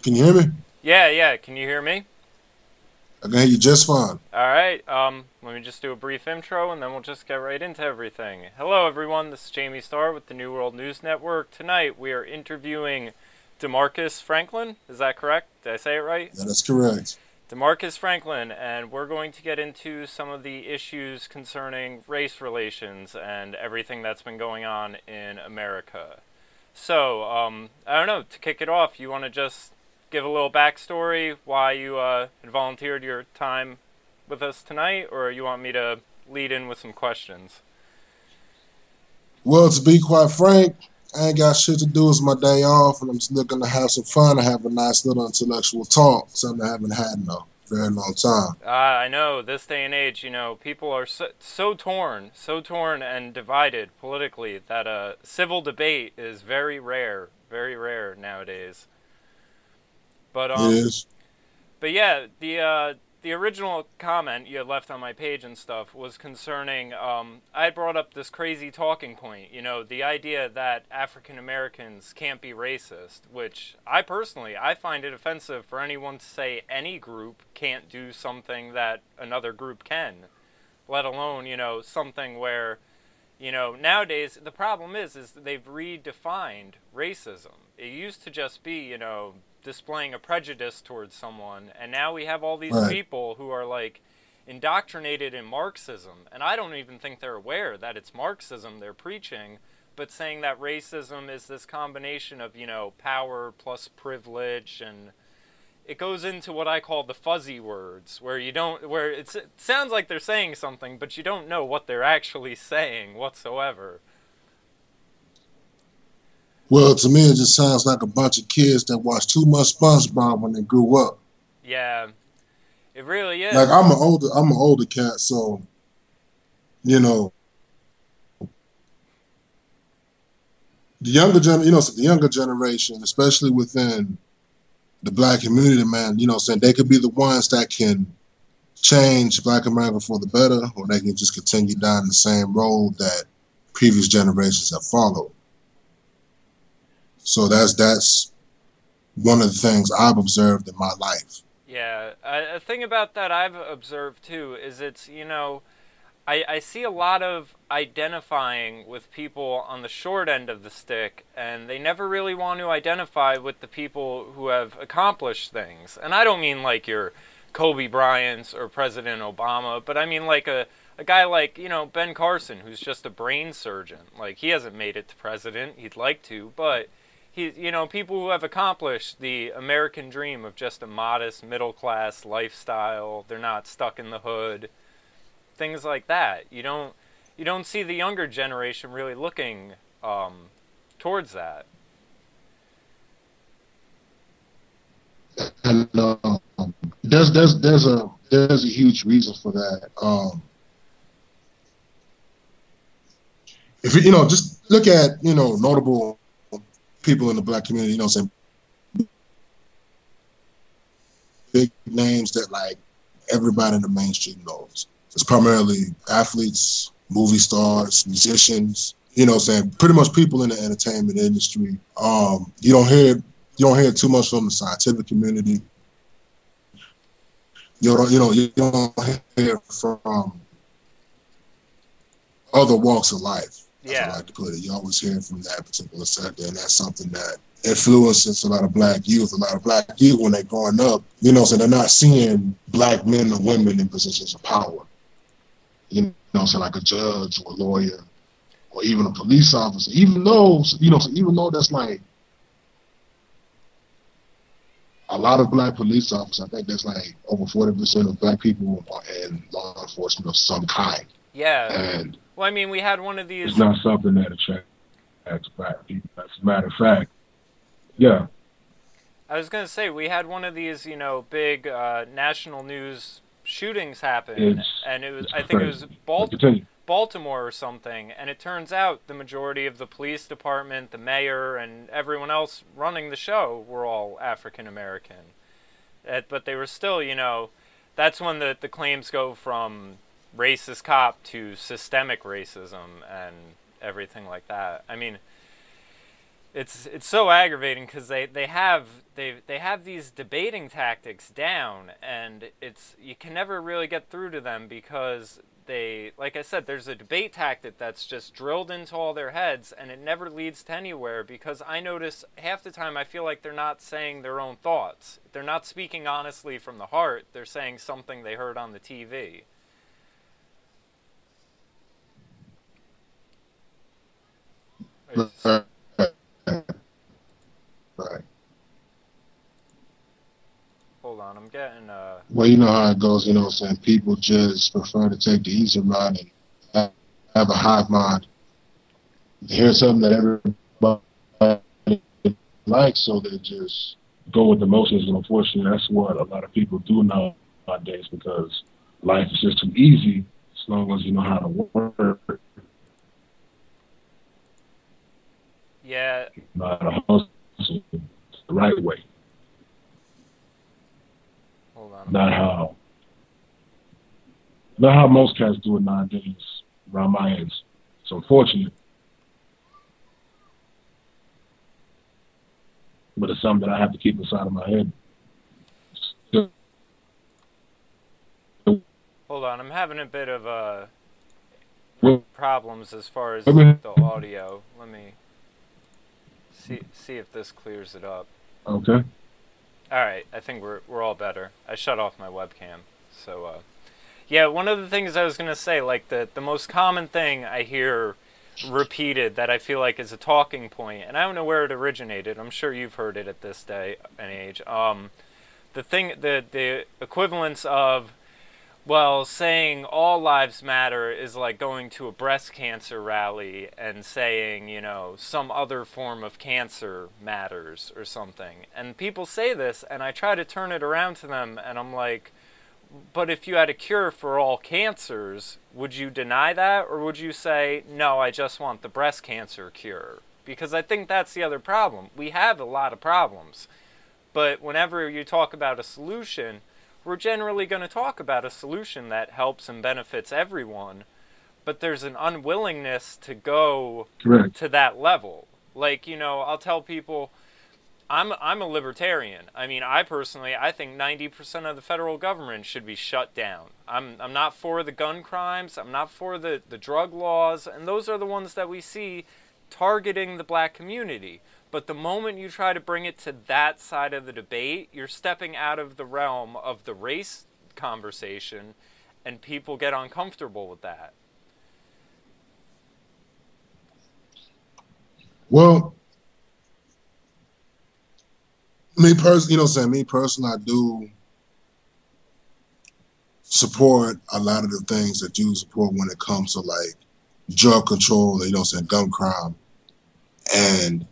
Can you hear me? Yeah. Can you hear me? I can hear you just fine. All right. Let me just do a brief intro, and then we'll just get right into everything. Hello, everyone. This is JamieStarr with the New World News Network. Tonight, we are interviewing Demarcus Franklin. Is that correct? Did I say it right? Yeah, that's correct. Demarcus Franklin, and we're going to get into some of the issues concerning race relations and everything that's been going on in America. So, I don't know, to kick it off, you want to just give a little backstory why you had volunteered your time with us tonight, or you want me to lead in with some questions? Well, to be quite frank, I ain't got shit to do. It's my day off, and I'm just looking to have some fun and have a nice little intellectual talk, something I haven't had in a very long time. I know, this day and age, people are so torn and divided politically that a civil debate is very rare nowadays. But It is. But yeah, the original comment you had left on my page and stuff was concerning. I had brought up this crazy talking point. The idea that African Americans can't be racist, which I find it offensive for anyone to say any group can't do something that another group can, let alone something where. Nowadays the problem is they've redefined racism. It used to just be, displaying a prejudice towards someone, and now we have all these Right. people who are like indoctrinated in Marxism, and I don't even think they're aware that it's Marxism they're preaching, but saying that racism is this combination of, power plus privilege, and it goes into what I call the fuzzy words, where it sounds like they're saying something, but you don't know what they're actually saying whatsoever. Well, to me, it just sounds like a bunch of kids that watched too much SpongeBob when they grew up. Yeah, it really is. Like I'm an older cat, so you know so the younger generation, especially within the black community, man, saying they could be the ones that can change Black America for the better, or they can just continue down the same road that previous generations have followed. So that's one of the things I've observed in my life. Yeah, a thing about that I've observed too is I see a lot of identifying with people on the short end of the stick, and they never really want to identify with the people who have accomplished things. And I don't mean like your Kobe Bryants or President Obama, but I mean like a guy like, Ben Carson, who's just a brain surgeon. Like, he hasn't made it to president. He'd like to, but people who have accomplished the American dream of just a modest middle-class lifestyle. They're not stuck in the hood. Things like that. You don't see the younger generation really looking towards that. And there's a huge reason for that. If just look at notable people in the black community, saying big names that like everybody in the mainstream knows. It's primarily athletes, movie stars, musicians, saying pretty much people in the entertainment industry. You don't hear too much from the scientific community. You don't hear from other walks of life. As I like to put it. You always hear from that particular sector, and that's something that influences a lot of black youth. A lot of black youth, when they're growing up, so they're not seeing black men or women in positions of power. So like a judge or a lawyer or even a police officer, even though that's like a lot of black police officers, I think that's like over 40% of black people are in law enforcement of some kind. Yeah. And well, I mean, we had one of these. It's not something that attracts black people. As a matter of fact, yeah. I was going to say, we had one of these, big national news shootings happen, and I think it was Baltimore or something, and it turns out the majority of the police department, the mayor, and everyone else running the show were all African American. But they were still, that's when the claims go from racist cop to systemic racism and everything like that. I mean, It's so aggravating because they have these debating tactics down, and you can never really get through to them because they, like I said, there's a debate tactic that's just drilled into all their heads, and it never leads to anywhere. Because I notice half the time I feel like they're not saying their own thoughts. They're not speaking honestly from the heart. They're saying something they heard on the TV. Right. Hold on, I'm getting Well, you know how it goes, you know what I'm saying? People just prefer to take the easy route and have a hive mind. They hear something that everybody likes, so they just go with the motions, and unfortunately that's what a lot of people do nowadays, because life is just too easy as long as you know how to work. Yeah. Not a hustle the right way. Hold on. Not how most cats do it nowadays around my ends. It's unfortunate. But it's something that I have to keep inside of my head. Hold on, I'm having a bit of problems as far as the audio. Let me see if this clears it up. Okay. All right, I think we're all better. I shut off my webcam. So yeah, one of the things I was going to say, like the most common thing I hear repeated that I feel like is a talking point, and I don't know where it originated. I'm sure you've heard it at this day and age. The equivalence of, well, saying all lives matter is like going to a breast cancer rally and saying, you know, some other form of cancer matters or something. And people say this, and I try to turn it around to them, and I'm like, but if you had a cure for all cancers, would you deny that? Or would you say, no, I just want the breast cancer cure? Because I think that's the other problem. We have a lot of problems. But whenever you talk about a solution, we're generally going to talk about a solution that helps and benefits everyone, but there's an unwillingness to go to that level. Like, you know, I'll tell people, I'm a libertarian. I mean, I think 90% of the federal government should be shut down. I'm not for the gun crimes. I'm not for the drug laws, and those are the ones that we see targeting the black community. But the moment you try to bring it to that side of the debate, you're stepping out of the realm of the race conversation, and people get uncomfortable with that. Well, me personally, I do support a lot of the things that you support when it comes to like drug control, gun crime. And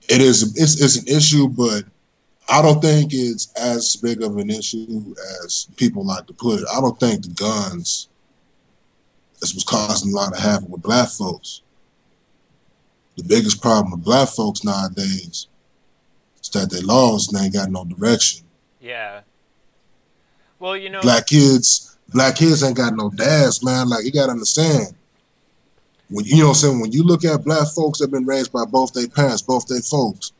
it's an issue, but I don't think it's as big of an issue as people like to put it. I don't think the guns is what's causing a lot of havoc with black folks. The biggest problem with black folks nowadays is that they lost and they ain't got no direction. Yeah. Well, you know, black kids ain't got no dads, man. Like, you gotta understand. When when you look at black folks that have been raised by both their parents, both their folks,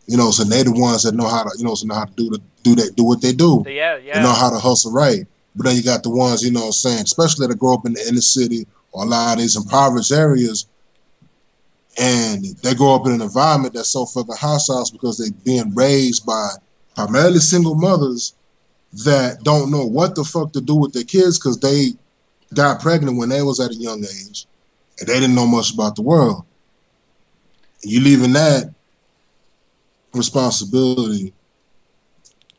so they the ones that know how to, know how to do what they do. Yeah. They know how to hustle right. But then you got the ones, especially that grow up in the inner city or a lot of these impoverished areas, and they grow up in an environment that's so fucking hostile because they're being raised by primarily single mothers that don't know what the fuck to do with their kids because they got pregnant when they was at a young age and they didn't know much about the world. And you leaving that responsibility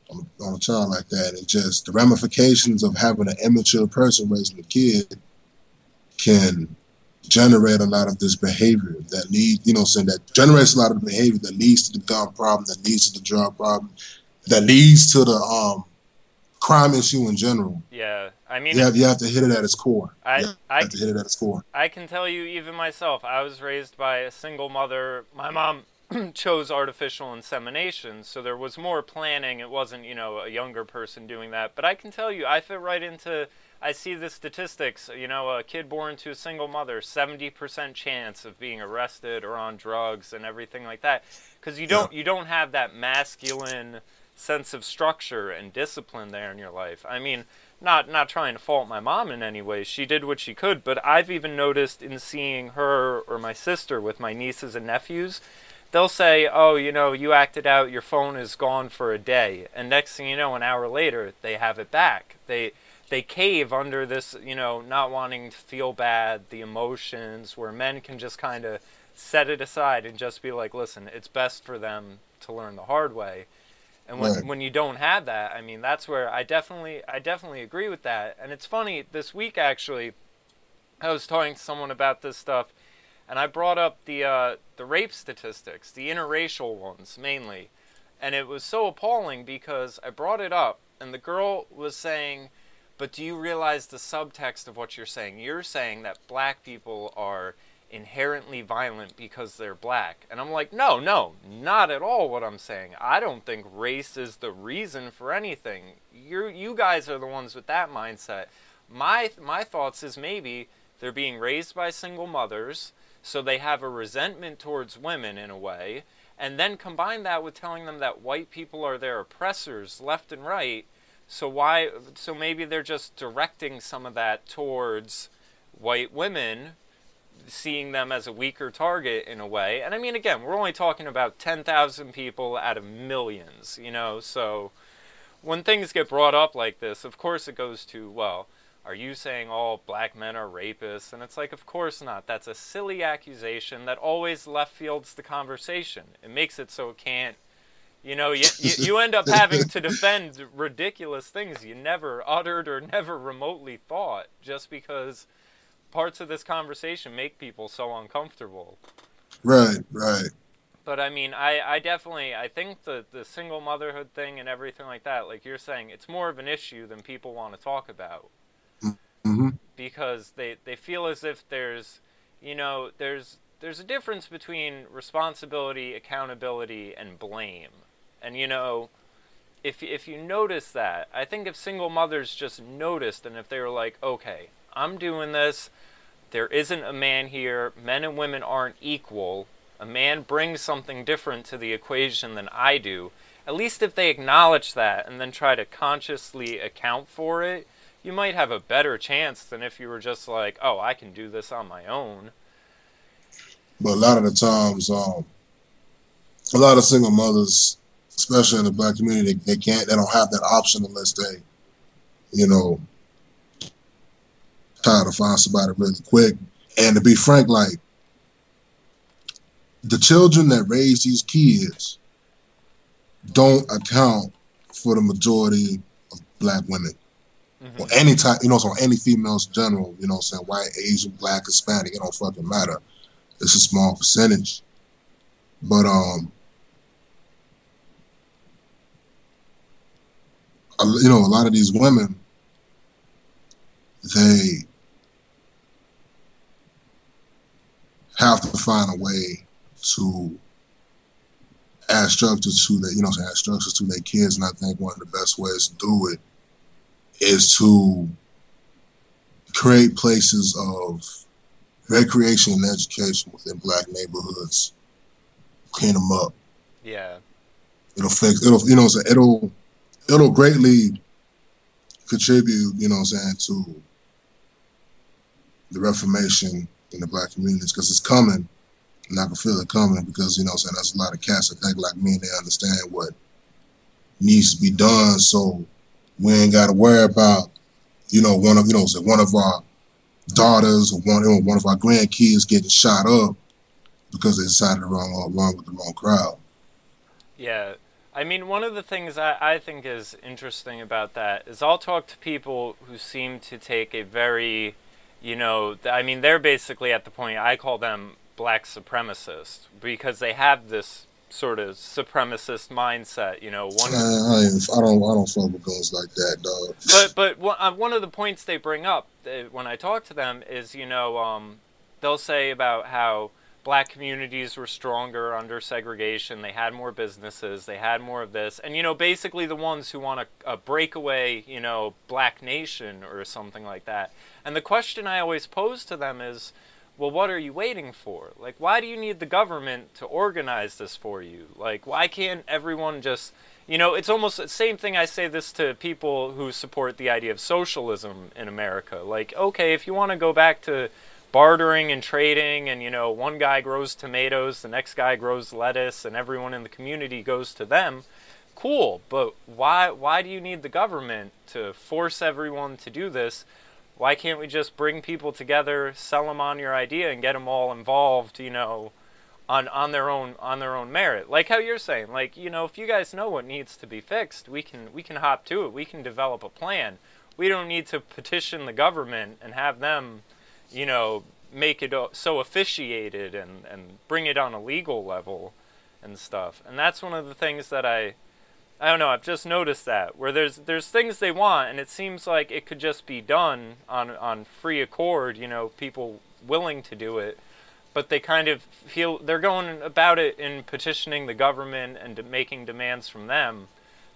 on a child like that, and just the ramifications of having an immature person raising a kid can generate a lot of this behavior that that generates a lot of the behavior that leads to the gun problem, that leads to the drug problem, that leads to the crime issue in general. Yeah, I mean, you have to hit it at its core. I have to hit it at its core. I can tell you, even myself, I was raised by a single mother. My mom chose artificial insemination, so there was more planning. It wasn't, a younger person doing that. But I can tell you, I fit right into, I see the statistics, a kid born to a single mother, 70% chance of being arrested or on drugs and everything like that. Because you don't have that masculine sense of structure and discipline there in your life. I mean, not trying to fault my mom in any way. She did what she could, but I've even noticed in seeing her or my sister with my nieces and nephews, they'll say, oh, you acted out, your phone is gone for a day. And next thing you know, an hour later, they have it back. They cave under this, not wanting to feel bad, the emotions, where men can just kind of set it aside and just be like, listen, it's best for them to learn the hard way. And when you don't have that, I mean, that's where I definitely agree with that. And it's funny, this week actually, I was talking to someone about this stuff, and I brought up the rape statistics, the interracial ones mainly. And it was so appalling because I brought it up, and the girl was saying, but do you realize the subtext of what you're saying? You're saying that black people are inherently violent because they're black. And I'm like, no, not at all what I'm saying. I don't think race is the reason for anything. You guys are the ones with that mindset. My thoughts is maybe they're being raised by single mothers, so they have a resentment towards women in a way, and then combine that with telling them that white people are their oppressors left and right. So maybe they're just directing some of that towards white women, seeing them as a weaker target in a way. And I mean, again, we're only talking about 10,000 people out of millions, so when things get brought up like this, of course it goes to, well, are you saying all black men are rapists? And it's like, of course not. That's a silly accusation that always left fields the conversation. It makes it so it can't, you end up having to defend ridiculous things you never uttered or never remotely thought, just because parts of this conversation make people so uncomfortable. Right. But I mean, I think the single motherhood thing and everything like that, like you're saying, it's more of an issue than people want to talk about. Mm-hmm. Because they feel as if there's a difference between responsibility, accountability, and blame. And if you notice that, I think if single mothers just noticed, and if they were like, okay, I'm doing this, there isn't a man here, men and women aren't equal, a man brings something different to the equation than I do, at least if they acknowledge that and then try to consciously account for it, you might have a better chance than if you were just like, oh, I can do this on my own. But a lot of the times, a lot of single mothers, especially in the black community, they don't have that option unless they, try to find somebody really quick. And to be frank, like, the children that raise these kids don't account for the majority of black women. Mm-hmm. Or any type, so any females in general, white, Asian, black, Hispanic, it don't fucking matter. It's a small percentage. But a lot of these women, they have to find a way to add structures to their kids, and I think one of the best ways to do it is to create places of recreation and education within black neighborhoods. Clean them up. Yeah. It'll greatly contribute, to the reformation in the black communities, because it's coming, and I can feel it coming, because, there's a lot of cats that think like me, and they understand what needs to be done, so we ain't got to worry about, one of our daughters or one of our grandkids getting shot up because they decided to run with the wrong crowd. Yeah. I mean, one of the things I think is interesting about that is I'll talk to people who seem to take a very, they're basically at the point, I call them black supremacists, because they have this sort of supremacist mindset, I don't fuck with guns like that, dog. But one of the points they bring up when I talk to them is, they'll say about how black communities were stronger under segregation. They had more businesses. They had more of this. And, you know, basically the ones who want a breakaway, you know, black nation or something like that. And the question I always pose to them is, well, what are you waiting for? Like, why do you need the government to organize this for you? Like, why can't everyone just, you know, it's almost the same thing. I say this to people who support the idea of socialism in America. Like, okay, if you want to go back to bartering and trading and, you know, one guy grows tomatoes, the next guy grows lettuce, and everyone in the community goes to them, cool. But why do you need the government to force everyone to do this? Why can't we just bring people together, sell them on your idea, and get them all involved, you know, on their own merit? Like how you're saying, like, you know, if you guys know what needs to be fixed, we can hop to it. We can develop a plan. We don't need to petition the government and have them, you know, make it so officiated and bring it on a legal level and stuff. And that's one of the things that I don't know, I've just noticed that, where there's things they want, and it seems like it could just be done on free accord, you know, people willing to do it, but they kind of feel they're going about it in petitioning the government and making demands from them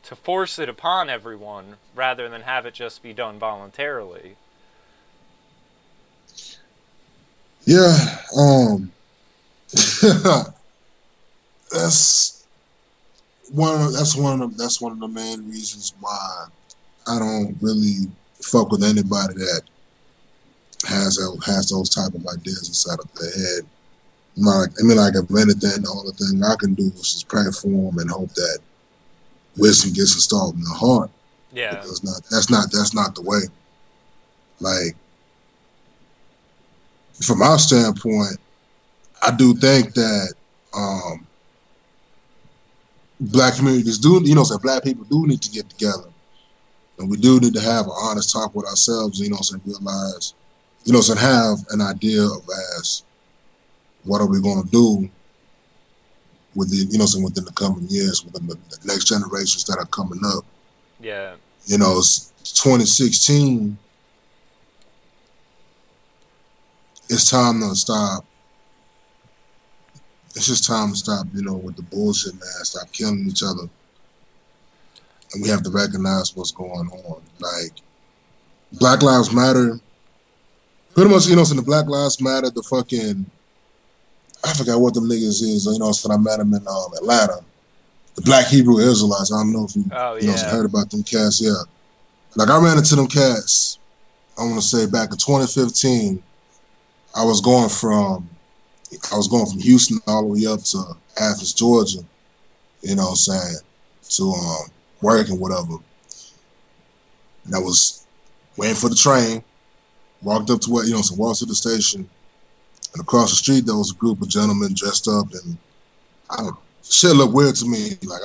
to force it upon everyone rather than have it just be done voluntarily. Yeah, that's one of the main reasons why I don't really fuck with anybody that has those type of ideas inside of their head. Like if anything, the only thing I can do is just pray for them and hope that wisdom gets installed in their heart. Yeah, because that's not the way. Like, from our standpoint, I do think that black communities do, you know, so black people do need to get together, and we do need to have an honest talk with ourselves, you know, so realize, you know, so have an idea of as what are we going to do with the, you know, so within the coming years, within the next generations that are coming up. Yeah, you know, it's 2016. It's time to stop. It's just time to stop, you know, with the bullshit, man. Stop killing each other. And we have to recognize what's going on. Like, Black Lives Matter, pretty much, you know, so the Black Lives Matter, the fucking, I forgot what them niggas is, you know, so I met them in Atlanta. The Black Hebrew Israelites. I don't know if you, you know, heard about them cats, yeah. Like, I ran into them cats, I want to say back in 2015. I was going from Houston all the way up to Athens, Georgia, you know what I'm saying, to work and whatever. And I was waiting for the train, walked up to what, you know, so walked to the station, and across the street there was a group of gentlemen dressed up, and shit looked weird to me. Like,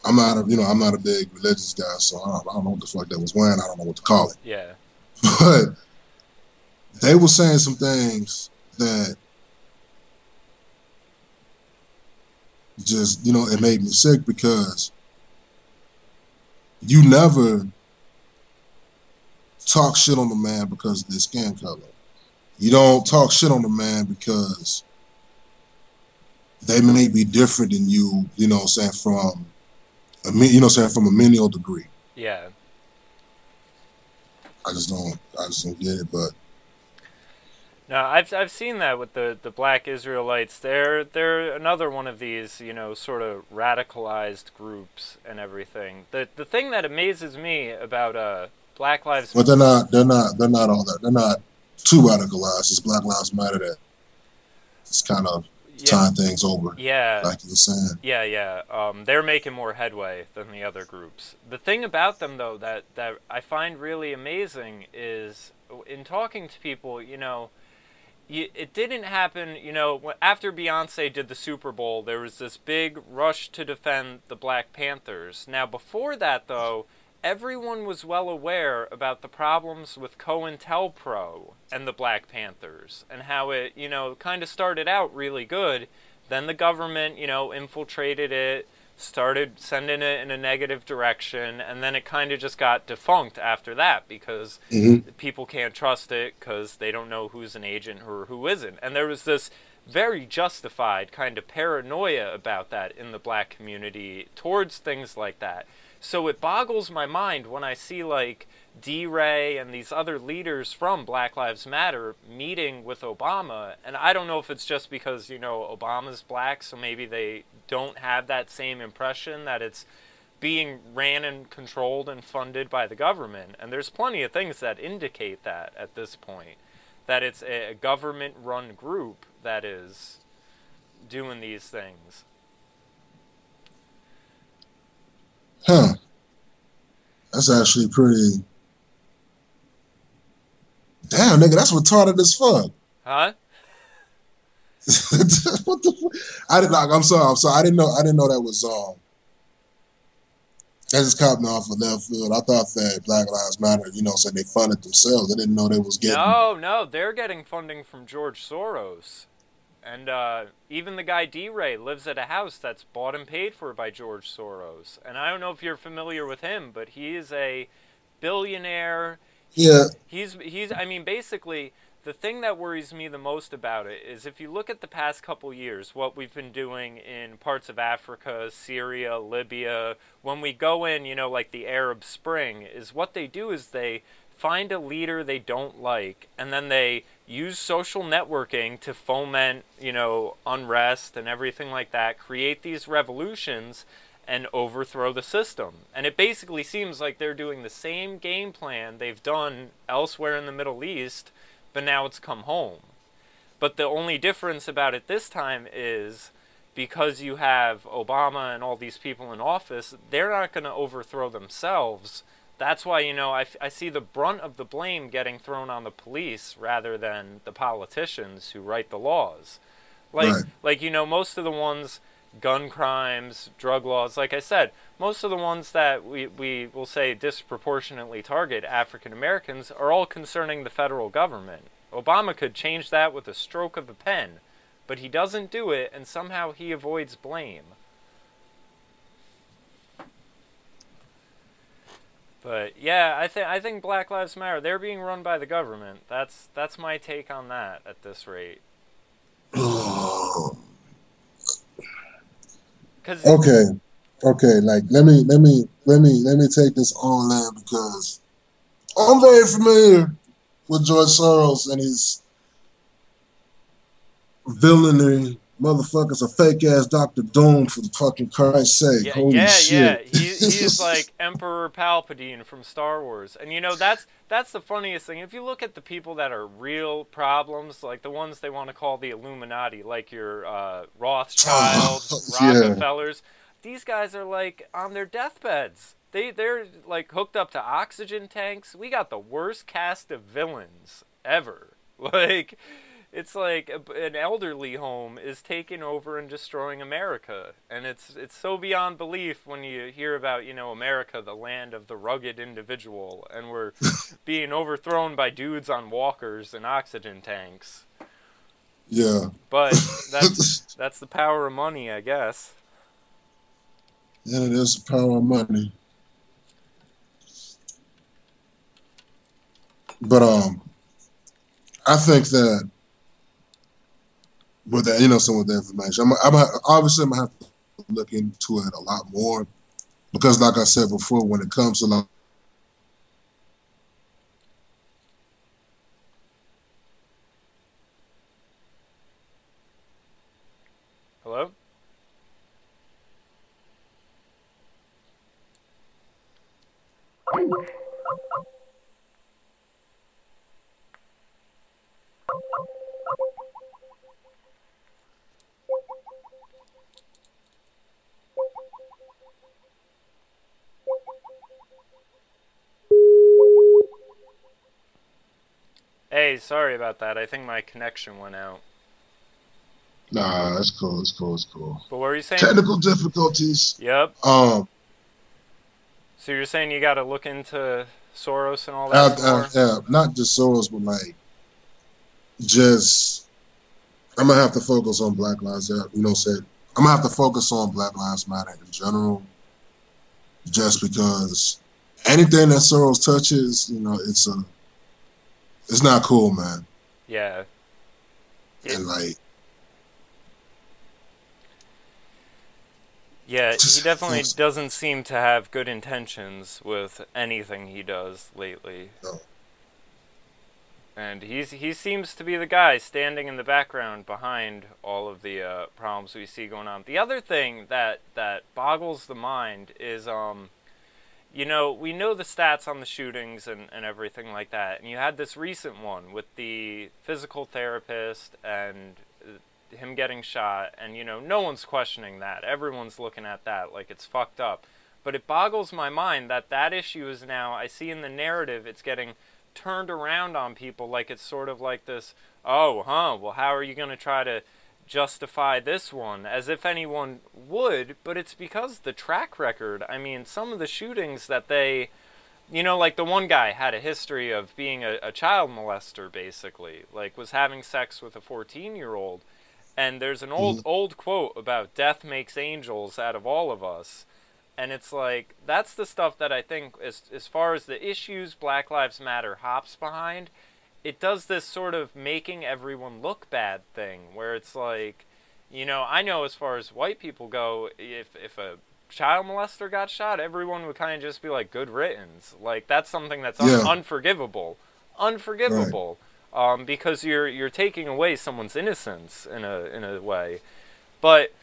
I'm not a big religious guy, so I don't know what the fuck they was wearing. I don't know what to call it. Yeah. But they were saying some things that just, you know, it made me sick, because you never talk shit on the man because of their skin color. You don't talk shit on the man because they may be different than you, you know what I'm saying, from a menial degree. Yeah. I just don't get it, but no, I've seen that with the Black Israelites. They're another one of these, you know, sort of radicalized groups and everything. The thing that amazes me about Black Lives Matter, but they're not all that. They're not too radicalized. It's Black Lives Matter that it's kind of tying things over. Yeah, like you were saying. Yeah. They're making more headway than the other groups. The thing about them, though, that I find really amazing is in talking to people, you know. It didn't happen, you know, after Beyonce did the Super Bowl, there was this big rush to defend the Black Panthers. Now, before that, though, everyone was well aware about the problems with COINTELPRO and the Black Panthers, and how it, you know, kind of started out really good. Then the government, you know, infiltrated it, started sending it in a negative direction, and then it kind of just got defunct after that, because people can't trust it because they don't know who's an agent or who isn't. And there was this very justified kind of paranoia about that in the black community towards things like that. So it boggles my mind when I see like D-Ray and these other leaders from Black Lives Matter meeting with Obama, and I don't know if it's just because, you know, Obama's black, so maybe they don't have that same impression that it's being ran and controlled and funded by the government. And there's plenty of things that indicate that at this point, that it's a government-run group that is doing these things. Huh. That's actually pretty... Damn, nigga, that's retarded as fuck. Huh? What the fuck? I'm sorry. I didn't know that was that just caught me off of left field. I thought that Black Lives Matter, you know, said they funded themselves. I didn't know they was getting... No, they're getting funding from George Soros. And even the guy D-Ray lives at a house that's bought and paid for by George Soros. And I don't know if you're familiar with him, but he is a billionaire. Yeah. He's I mean, basically, the thing that worries me the most about it is if you look at the past couple years, what we've been doing in parts of Africa, Syria, Libya, when we go in, you know, like the Arab Spring, is what they do is they find a leader they don't like, and then they use social networking to foment, you know, unrest and everything like that, create these revolutions and overthrow the system. And it basically seems like they're doing the same game plan they've done elsewhere in the Middle East, but now it's come home. But the only difference about it this time is because you have Obama and all these people in office, they're not going to overthrow themselves. That's why, you know, I see the brunt of the blame getting thrown on the police rather than the politicians who write the laws. Like you know, most of the ones, gun crimes, drug laws, like I said, most of the ones that we will say disproportionately target African Americans are all concerning the federal government. Obama could change that with a stroke of a pen, but he doesn't do it, and somehow he avoids blame. But yeah, I think Black Lives Matter, they're being run by the government. That's my take on that at this rate. Okay, like let me take this all in because I'm very familiar with George Soros and his villainy. Motherfuckers, a fake ass Dr. Doom, for the fucking Christ's sake. Holy shit. Yeah. He's like Emperor Palpatine from Star Wars. And you know, that's the funniest thing. If you look at the people that are real problems, like the ones they want to call the Illuminati, like your Rothschilds, Rockefellers, these guys are like on their deathbeds. They're like hooked up to oxygen tanks. We got the worst cast of villains ever. Like, it's like an elderly home is taking over and destroying America. And it's so beyond belief when you hear about, you know, America, the land of the rugged individual, and we're being overthrown by dudes on walkers and oxygen tanks. Yeah. But that's the power of money, I guess. Yeah, it is the power of money. But I think that with that, you know, some of the information, obviously I'm gonna have to look into it a lot more because, like I said before, when it comes to like, Hello? Hey, sorry about that. I think my connection went out. nah, it's cool. But what were you saying? Technical difficulties. Yep. So you're saying you got to look into Soros and all that? Yeah, not just Soros, but like just I'm gonna have to focus on Black Lives Matter. You know, I'm gonna have to focus on Black Lives Matter in general, just because anything that Soros touches, you know, it's not cool, man. Yeah. And like, Yeah, he definitely doesn't seem to have good intentions with anything he does lately. No. And he seems to be the guy standing in the background behind all of the problems we see going on. The other thing that boggles the mind is, you know, we know the stats on the shootings and everything like that. And you had this recent one with the physical therapist and him getting shot. And, you know, no one's questioning that. Everyone's looking at that like it's fucked up. But it boggles my mind that that issue is now, I see in the narrative, it's getting turned around on people like it's sort of like this, oh, well, how are you going to try to justify this one? As if anyone would, but it's because the track record. I mean, some of the shootings that they, you know, like the one guy had a history of being a child molester, basically, like was having sex with a 14-year-old. And there's an old quote about death makes angels out of all of us. And it's like, that's the stuff that I think, as far as the issues Black Lives Matter hops behind, it does this sort of making everyone look bad thing, where it's like, you know, I know as far as white people go, if a child molester got shot, everyone would kind of just be like, good riddance. Like, that's something that's unforgivable. Unforgivable. Right. Because you're taking away someone's innocence in a way. But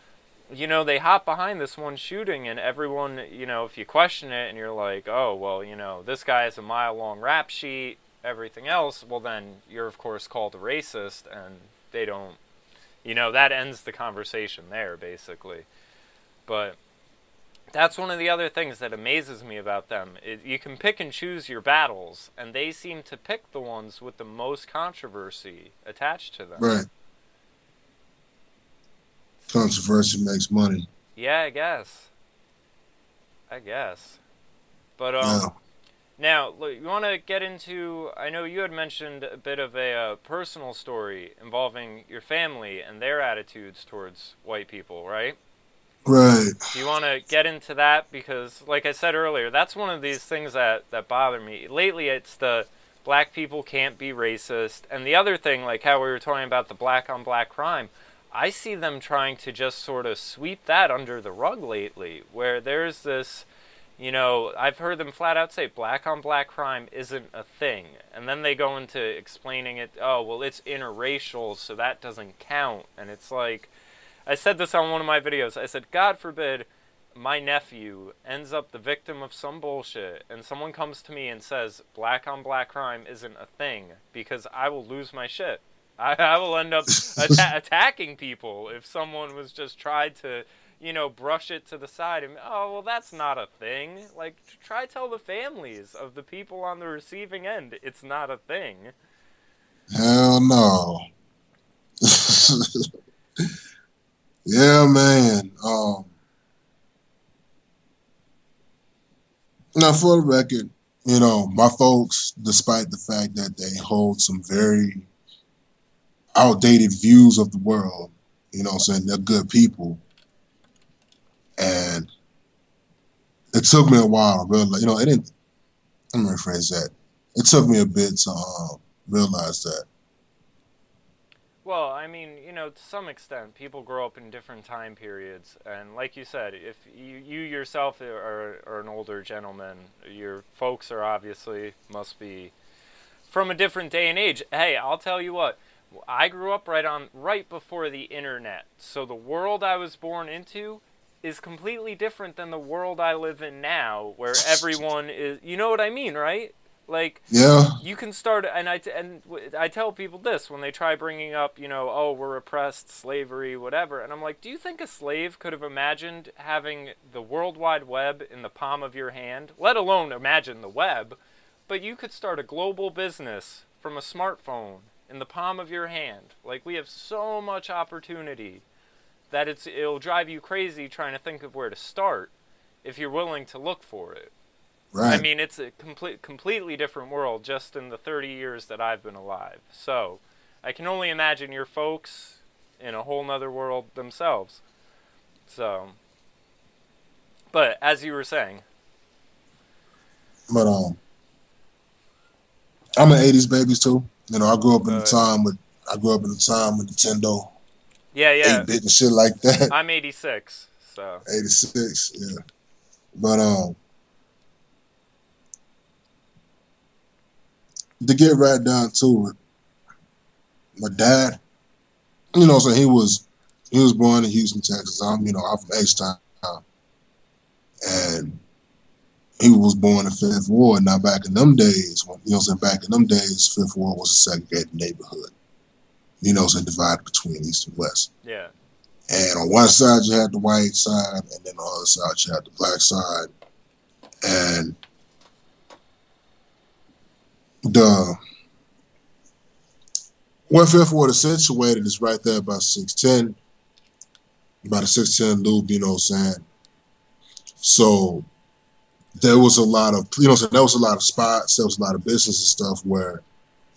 you know, they hop behind this one shooting, and everyone, you know, if you question it and you're like, oh, well, you know, this guy has a mile-long rap sheet, everything else, well, then you're, of course, called a racist, and they don't, you know, that ends the conversation there, basically. But that's one of the other things that amazes me about them. You can pick and choose your battles, and they seem to pick the ones with the most controversy attached to them. Right. Controversy makes money. Yeah, I guess. But now, look, you want to get into, I know you had mentioned a bit of a personal story involving your family and their attitudes towards white people, right? Right. Do you want to get into that? Because, like I said earlier, that's one of these things that bother me. Lately, it's the black people can't be racist. And the other thing, like how we were talking about the black-on-black crime, I see them trying to just sort of sweep that under the rug lately, where there's this, you know, I've heard them flat out say black-on-black crime isn't a thing. And then they go into explaining it, oh, well, it's interracial, so that doesn't count. And it's like, I said this on one of my videos, I said, God forbid my nephew ends up the victim of some bullshit, and someone comes to me and says black-on-black crime isn't a thing, because I will lose my shit. I will end up attacking people if someone was just tried to, you know, brush it to the side and, oh, well, that's not a thing. Like, try tell the families of the people on the receiving end it's not a thing. Hell no. Yeah, man. Now, for the record, you know, my folks, despite the fact that they hold some very outdated views of the world, you know what I'm saying, they're good people. And it took me a while to realize, you know, let me rephrase that. It took me a bit to realize that. Well, I mean, you know, to some extent, people grow up in different time periods. And like you said, if you yourself are an older gentleman, your folks are obviously, must be from a different day and age. Hey, I'll tell you what. I grew up right before the internet, so the world I was born into is completely different than the world I live in now, where everyone is, you know what I mean, right? Like, yeah, you can start, and I tell people this when they try bringing up, you know, oh, we're oppressed, slavery, whatever, and I'm like, do you think a slave could have imagined having the World Wide Web in the palm of your hand, let alone imagine the web, but you could start a global business from a smartphone in the palm of your hand. Like, we have so much opportunity that it'll drive you crazy trying to think of where to start if you're willing to look for it. Right. I mean, it's a completely different world just in the 30 years that I've been alive. So I can only imagine your folks in a whole nother world themselves. So, but as you were saying. But I'm an 80s baby too. You know, I grew up in the time with Nintendo. Yeah. 8-bit and shit like that. I'm 86, So 86, yeah. But to get right down to it, my dad, you know, so he was born in Houston, Texas. I'm from H-Town, and he was born in Fifth Ward. Now, back in them days, Fifth Ward was a segregated neighborhood. You know, so divided between East and West. Yeah. And on one side you had the white side, and then on the other side you had the black side. And where Fifth Ward is situated is right there by 610, by the 610 loop, you know what I'm saying? So there was a lot of, there was a lot of spots, there was a lot of business and stuff where,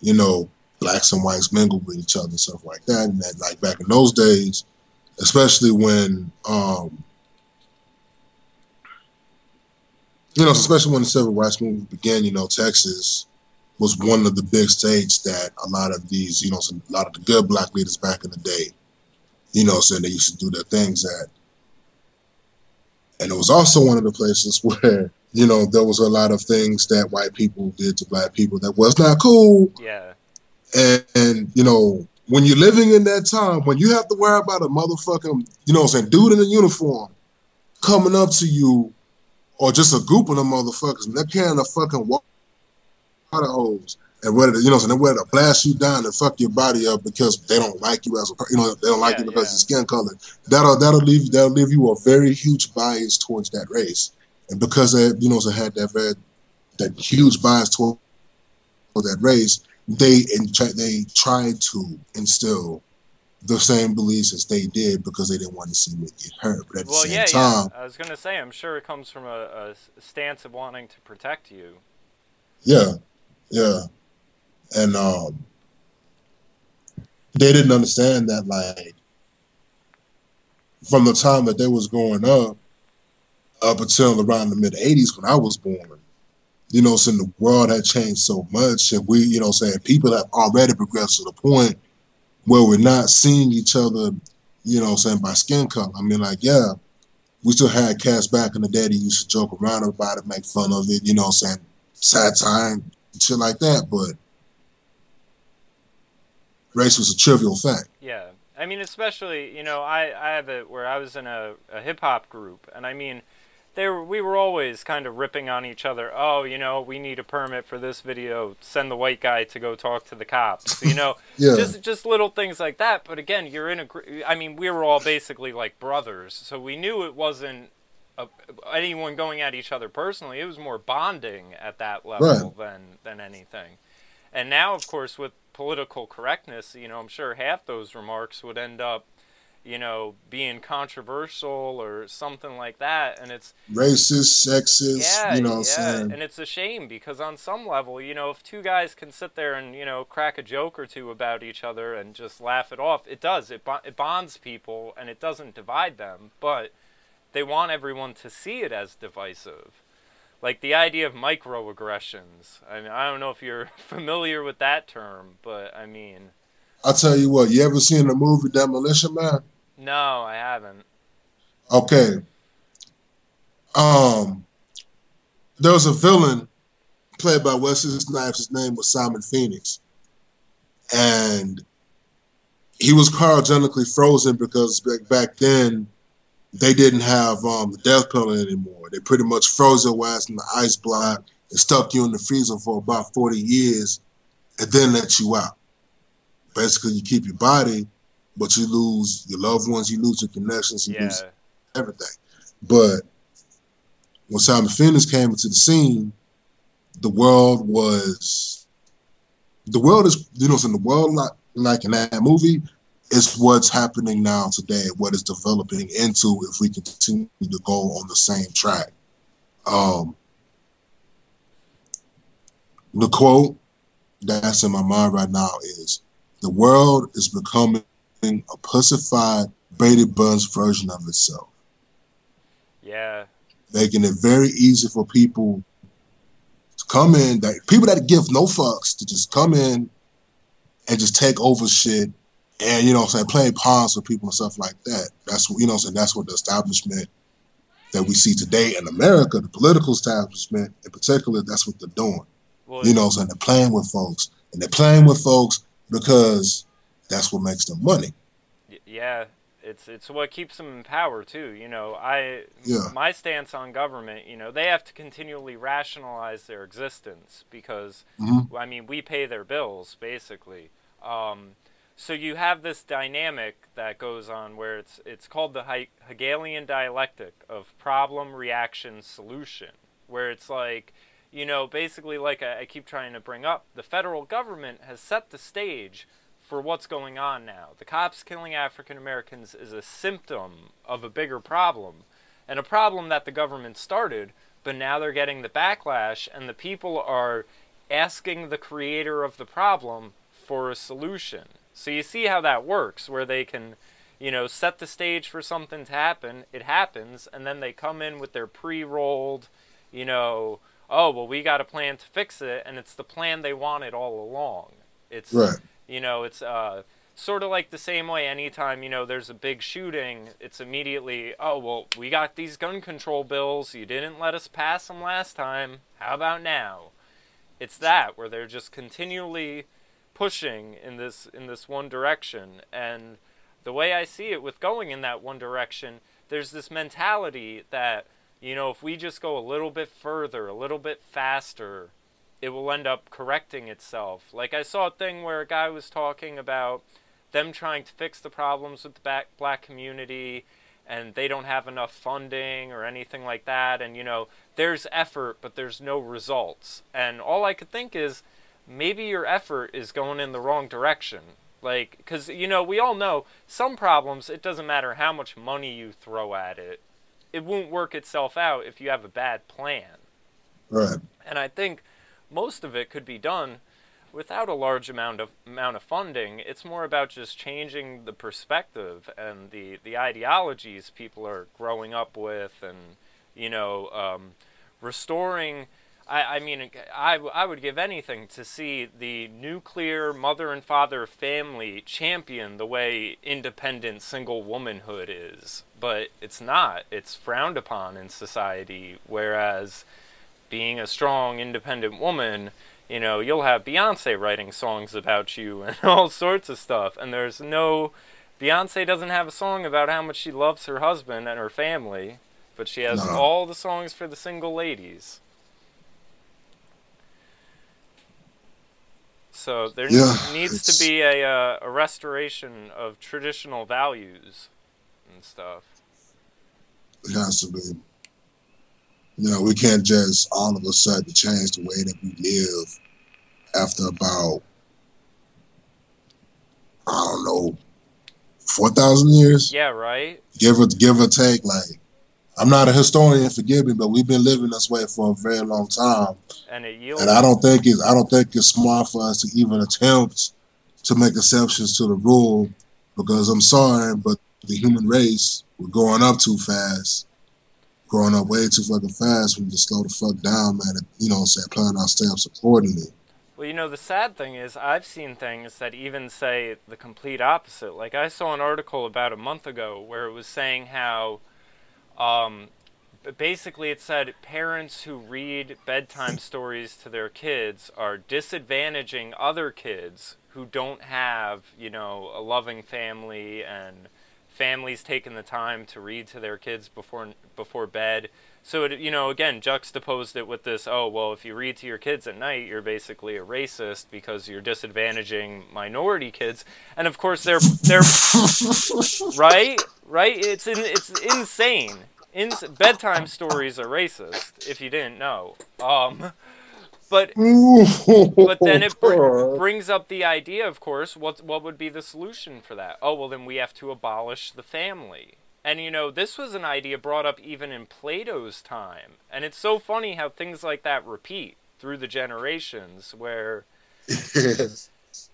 you know, blacks and whites mingled with each other and stuff like that. And that, like, back in those days, especially when, especially when the civil rights movement began, you know, Texas was one of the big states that a lot of these, a lot of the good black leaders back in the day, saying they used to do their things at. And it was also one of the places where, there was a lot of things that white people did to black people that was not cool. Yeah. And when you're living in that time, when you have to worry about a motherfucking, dude in a uniform coming up to you, or just a group of them motherfuckers, and they're carrying a fucking water hose, and ready to, they're ready to blast you down and fuck your body up because they don't like you as a, they don't like you because of your skin color. That'll leave you a very huge bias towards that race, and because they, had that huge bias toward that race, they tried to instill the same beliefs as they did because they didn't want to see me get hurt. But at the same time, I was gonna say, I'm sure it comes from a stance of wanting to protect you. Yeah, and they didn't understand that, like, from the time that they was growing up until around the mid '80s when I was born. So the world had changed so much, and we, people have already progressed to the point where we're not seeing each other, by skin color. I mean, like, yeah, we still had cats back in the day that used to joke around about it, make fun of it, satire and shit like that, but race was a trivial fact. Yeah. I mean, especially, I have it where I was in a hip-hop group, and I mean, we were always kind of ripping on each other. Oh, we need a permit for this video. Send the white guy to go talk to the cops. Yeah. just little things like that. But again, you're in I mean, we were all basically like brothers, so we knew it wasn't anyone going at each other personally. It was more bonding at that level than anything. And now, of course, with political correctness, I'm sure half those remarks would end up, being controversial or something like that, and it's racist, sexist, saying. And it's a shame because on some level, if two guys can sit there and crack a joke or two about each other and just laugh it off, it bonds people and it doesn't divide them, but they want everyone to see it as divisive. Like the idea of microaggressions. I mean, I don't know if you're familiar with that term, but I mean, I'll tell you what, you ever seen the movie Demolition Man? No, I haven't. Okay. There was a villain played by Wesley Snipes. His name was Simon Phoenix. And he was cryogenically frozen because back then they didn't have the death penalty anymore. They pretty much froze your ass in the ice block and stuck you in the freezer for about 40 years and then let you out. Basically, you keep your body, but you lose your loved ones, you lose your connections, you lose everything. But when Simon Phoenix came into the scene, the world is, in the world like in that movie, is what's happening now today, what is developing into if we continue to go on the same track. The quote that's in my mind right now is, the world is becoming a pussified Brady Bunch version of itself. Yeah. Making it very easy for people to come in, people that give no fucks, to just come in and just take over shit and, you know what I'm saying, playing pawns for people and stuff like that. That's what, you know what I'm saying, that's what the establishment that we see today in America, the political establishment in particular, that's what they're doing. Well, You know what I'm saying? They're playing with folks. And they're playing with folks because that's what makes them money. Yeah, it's what keeps them in power too. You know, Yeah. my stance on government, you know, they have to continually rationalize their existence because, Mm-hmm. I mean, we pay their bills basically. So you have this dynamic that goes on where it's called the Hegelian dialectic of problem, reaction, solution, where it's like, you know, basically like I keep trying to bring up, the federal government has set the stage for what's going on now. The cops killing African Americans is a symptom of a bigger problem, and a problem that the government started, but now they're getting the backlash, and the people are asking the creator of the problem for a solution. So you see how that works, where they can, you know, set the stage for something to happen, it happens, and then they come in with their pre-rolled, you know, oh, well, we got a plan to fix it, and it's the plan they wanted all along. It's, Right. you know, it's sort of like the same way anytime, you know, there's a big shooting, it's immediately, oh, well, we got these gun control bills, you didn't let us pass them last time, how about now? It's that, where they're just continually pushing in this one direction, and the way I see it with going in that one direction, there's this mentality that, you know, if we just go a little bit further, a little bit faster, it will end up correcting itself. Like I saw a thing where a guy was talking about them trying to fix the problems with the black community, and they don't have enough funding or anything like that, and, you know, there's effort, but there's no results. And all I could think is, maybe your effort is going in the wrong direction. Like, because, you know, we all know some problems, it doesn't matter how much money you throw at it, it won't work itself out if you have a bad plan. Right. And I think most of it could be done without a large amount of funding. It's more about just changing the perspective and the ideologies people are growing up with, and, you know, restoring. I mean, I would give anything to see the nuclear mother and father family champion the way independent single womanhood is. But it's not. It's frowned upon in society, whereas being a strong, independent woman, you know, you'll have Beyonce writing songs about you and all sorts of stuff. And there's no... Beyonce doesn't have a song about how much she loves her husband and her family, but she has all the songs for the single ladies. So there needs to be a restoration of traditional values and stuff. It has to be. You know, we can't just all of a sudden change the way that we live after about, I don't know, 4,000 years? Yeah, right? Give or take. Like, I'm not a historian, forgive me, but we've been living this way for a very long time. And I don't think it's smart for us to even attempt to make exceptions to the rule, because I'm sorry, but the human race, we're growing up too fast. Growing up way too fucking fast. We need to slow the fuck down, man, and, you know what I'm saying, plan our steps accordingly. Well, you know, the sad thing is I've seen things that even say the complete opposite. Like, I saw an article about a month ago where it was saying how, basically it said parents who read bedtime stories to their kids are disadvantaging other kids who don't have, you know, a loving family, and families taking the time to read to their kids before bed. So it, you know, again, juxtaposed it with this, oh, well, if you read to your kids at night, you're basically a racist because you're disadvantaging minority kids. And of course they're right? It's insane. Bedtime stories are racist, if you didn't know. But then it brings up the idea, of course, what would be the solution for that? Oh, well, then we have to abolish the family. And, you know, this was an idea brought up even in Plato's time. And it's so funny how things like that repeat through the generations, where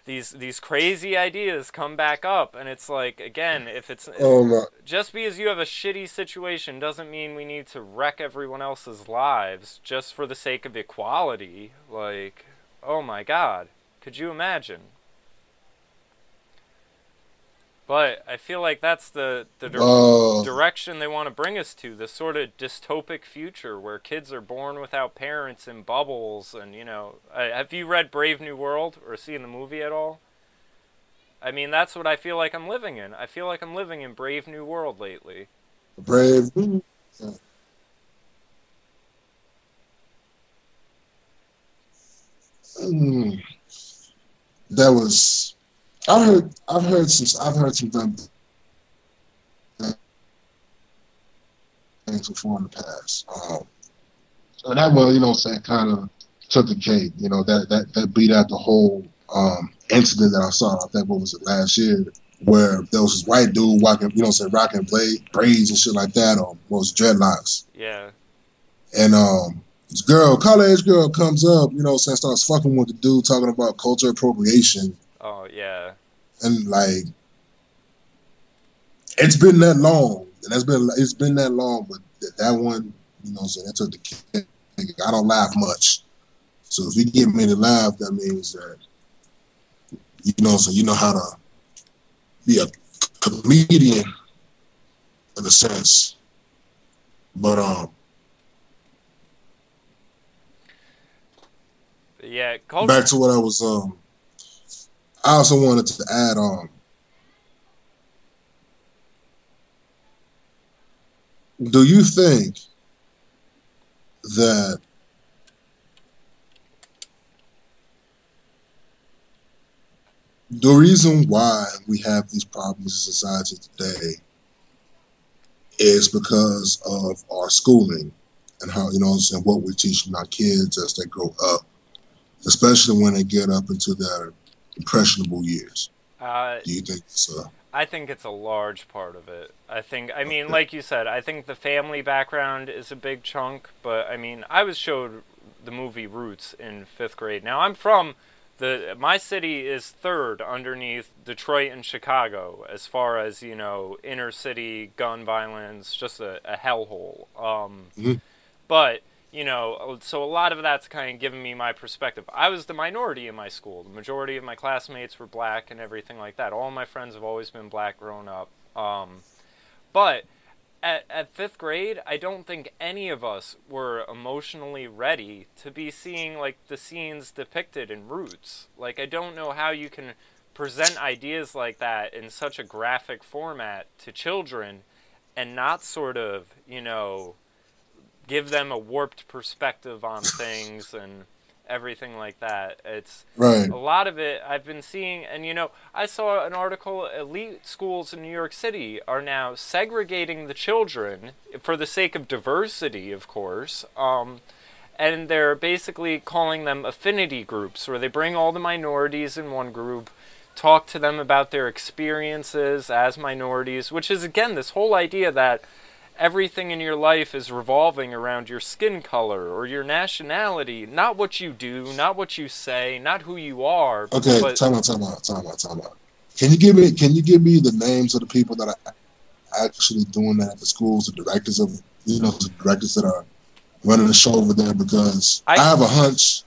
these crazy ideas come back up. And it's like, again, if it's just because you have a shitty situation doesn't mean we need to wreck everyone else's lives just for the sake of equality. Like, oh my God, could you imagine? But I feel like that's the direction they want to bring us to, this sort of dystopic future where kids are born without parents in bubbles. And, you know, have you read Brave New World or seen the movie at all? I mean, that's what I feel like I'm living in. I feel like I'm living in Brave New World lately. Brave. That was. I've heard some things before in the past. And that was, you know, kind of took the cake. You know, that beat out the whole incident that I saw. I think, what was it, last year, where there was this white dude walking, you know, rocking braids and shit like that, or what was dreadlocks. Yeah. And this college girl comes up, you know, starts fucking with the dude, talking about culture appropriation. Oh yeah. And like, it's been that long, and it's been that long, but that one, you know, that took the cake. I don't laugh much, so if you get me to laugh, that means that, you know, so you know how to be a comedian in a sense. But yeah, back to what I was I also wanted to add do you think that the reason why we have these problems in society today is because of our schooling and how, you know, and what we're teaching our kids as they grow up, especially when they get up into their impressionable years? Do you think so? I think it's a large part of it. I mean, like you said, I think the family background is a big chunk, but I mean, I was showed the movie Roots in 5th grade. Now, I'm from my city is third underneath Detroit and Chicago as far as, you know, inner city gun violence, just a hellhole. But, you know, so a lot of that's kind of given me my perspective. I was the minority in my school. The majority of my classmates were black and everything like that. All my friends have always been black growing up. But at 5th grade, I don't think any of us were emotionally ready to be seeing, like, the scenes depicted in Roots. Like, I don't know how you can present ideas like that in such a graphic format to children and not sort of, you know, give them a warped perspective on things and everything like that. It's right. A lot of it I've been seeing, and, you know, I saw an article, elite schools in New York City are now segregating the children for the sake of diversity, of course, and they're basically calling them affinity groups, where they bring all the minorities in one group, talk to them about their experiences as minorities, which is, again, this whole idea that everything in your life is revolving around your skin color or your nationality, not what you do, not what you say, not who you are. Okay, but time out. Can you give me the names of the people that are actually doing that at the schools, the directors that are running the show over there? Because I have a hunch.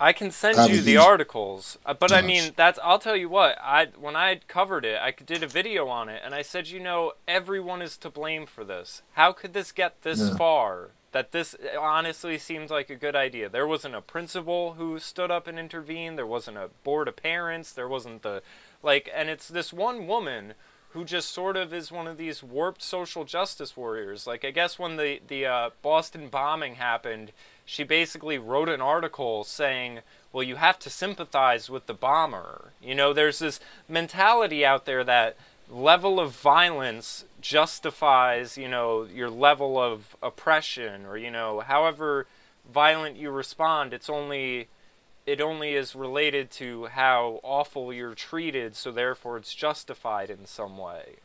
I can send you the articles, but I mean, I'll tell you what, when I covered it, I did a video on it, and I said, you know, everyone is to blame for this. How could this get this far? That this honestly seems like a good idea. There wasn't a principal who stood up and intervened. There wasn't a board of parents. There wasn't and it's this one woman who just sort of is one of these warped social justice warriors. Like, I guess when the Boston bombing happened, she basically wrote an article saying, well, you have to sympathize with the bomber. You know, there's this mentality out there that level of violence justifies, you know, your level of oppression, or, you know, however violent you respond, it only is related to how awful you're treated, so therefore it's justified in some way.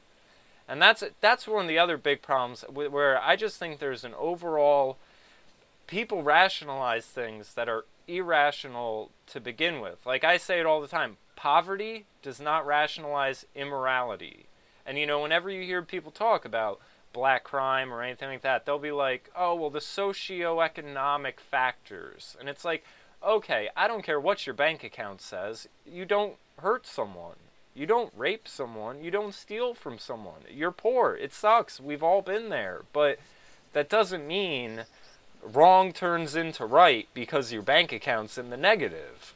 And that's one of the other big problems, where I just think there's an overall, people rationalize things that are irrational to begin with. Like I say it all the time, poverty does not rationalize immorality. And, you know, whenever you hear people talk about black crime or anything like that, they'll be like, oh, well, the socioeconomic factors. And it's like, okay, I don't care what your bank account says, you don't hurt someone. You don't rape someone. You don't steal from someone. You're poor. It sucks. We've all been there. But that doesn't mean wrong turns into right because your bank account's in the negative.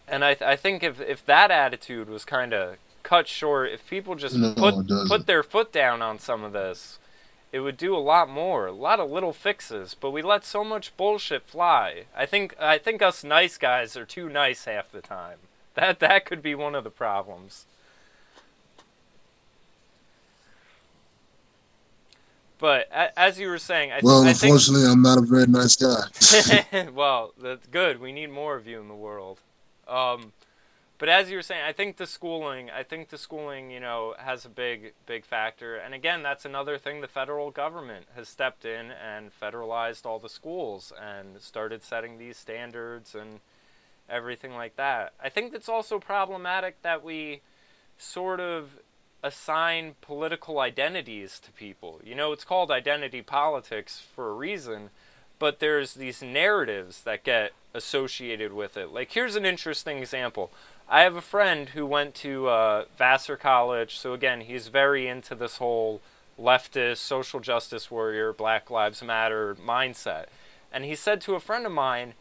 And I think if that attitude was kind of cut short, if people just put their foot down on some of this, it would do a lot more, a lot of little fixes. But we let so much bullshit fly. I think us nice guys are too nice half the time. That could be one of the problems. But as you were saying, unfortunately, I'm not a very nice guy. Well, that's good. We need more of you in the world. But as you were saying, I think the schooling, has a big factor. And again, that's another thing. The federal government has stepped in and federalized all the schools and started setting these standards and everything like that. I think it's also problematic that we sort of assign political identities to people. It's called identity politics for a reason, but there's these narratives that get associated with it. Like, here's an interesting example. I have a friend who went to Vassar College, so again, he's very into this whole leftist, social justice warrior, Black Lives Matter mindset. And he said to a friend of mine,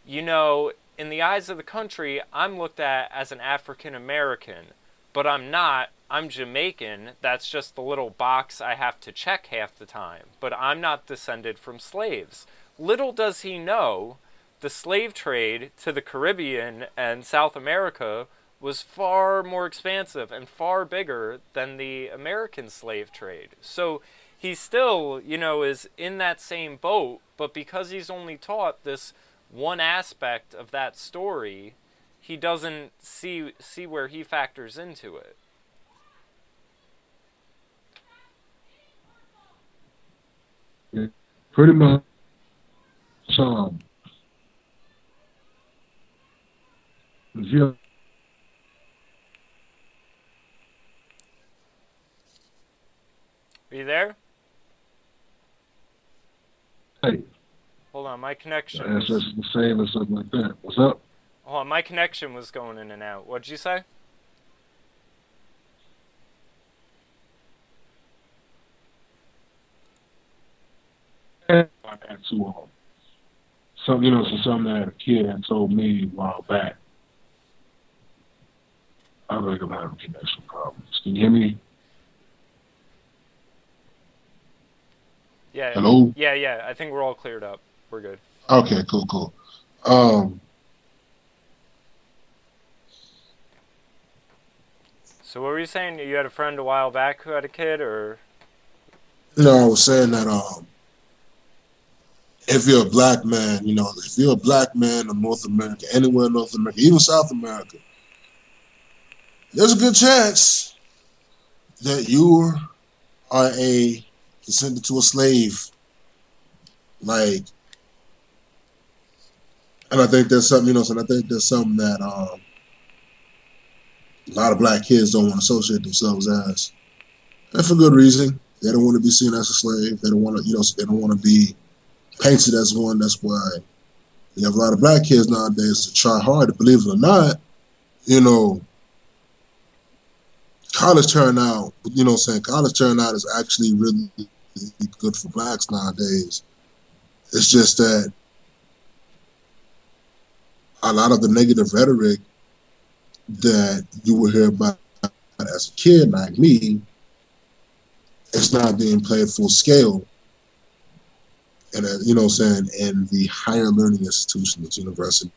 in the eyes of the country, I'm looked at as an African American, but I'm not. I'm Jamaican. That's just the little box I have to check half the time. But I'm not descended from slaves. Little does he know, the slave trade to the Caribbean and South America was far more expansive and far bigger than the American slave trade. So he still, is in that same boat, but because he's only taught this one aspect of that story, he doesn't see where he factors into it. Yeah, pretty much. Yeah. Are you there? Hey. Hold on, my connection. That's just the same or something like that. What's up? Hold on, my connection was going in and out. What'd you say? Something that a kid had told me a while back. I think I'm having connection problems. Can you hear me? Yeah. Hello? Yeah. I think we're all cleared up. We're good. Okay, cool. So what were you saying? You had a friend a while back who had a kid, or? No, I was saying that if you're a black man, if you're a black man in North America, anywhere in North America, even South America, there's a good chance that you are a descendant to a slave. And I think there's something, I think there's something that a lot of black kids don't want to associate themselves as. And for good reason. They don't want to be seen as a slave. They don't want to, they don't want to be painted as one. That's why you have a lot of black kids nowadays that try hard to, believe it or not, college turnout, college turnout is actually really good for blacks nowadays. It's just that a lot of the negative rhetoric that you will hear about as a kid like me, it's not being played full scale. And in the higher learning institutions, universities,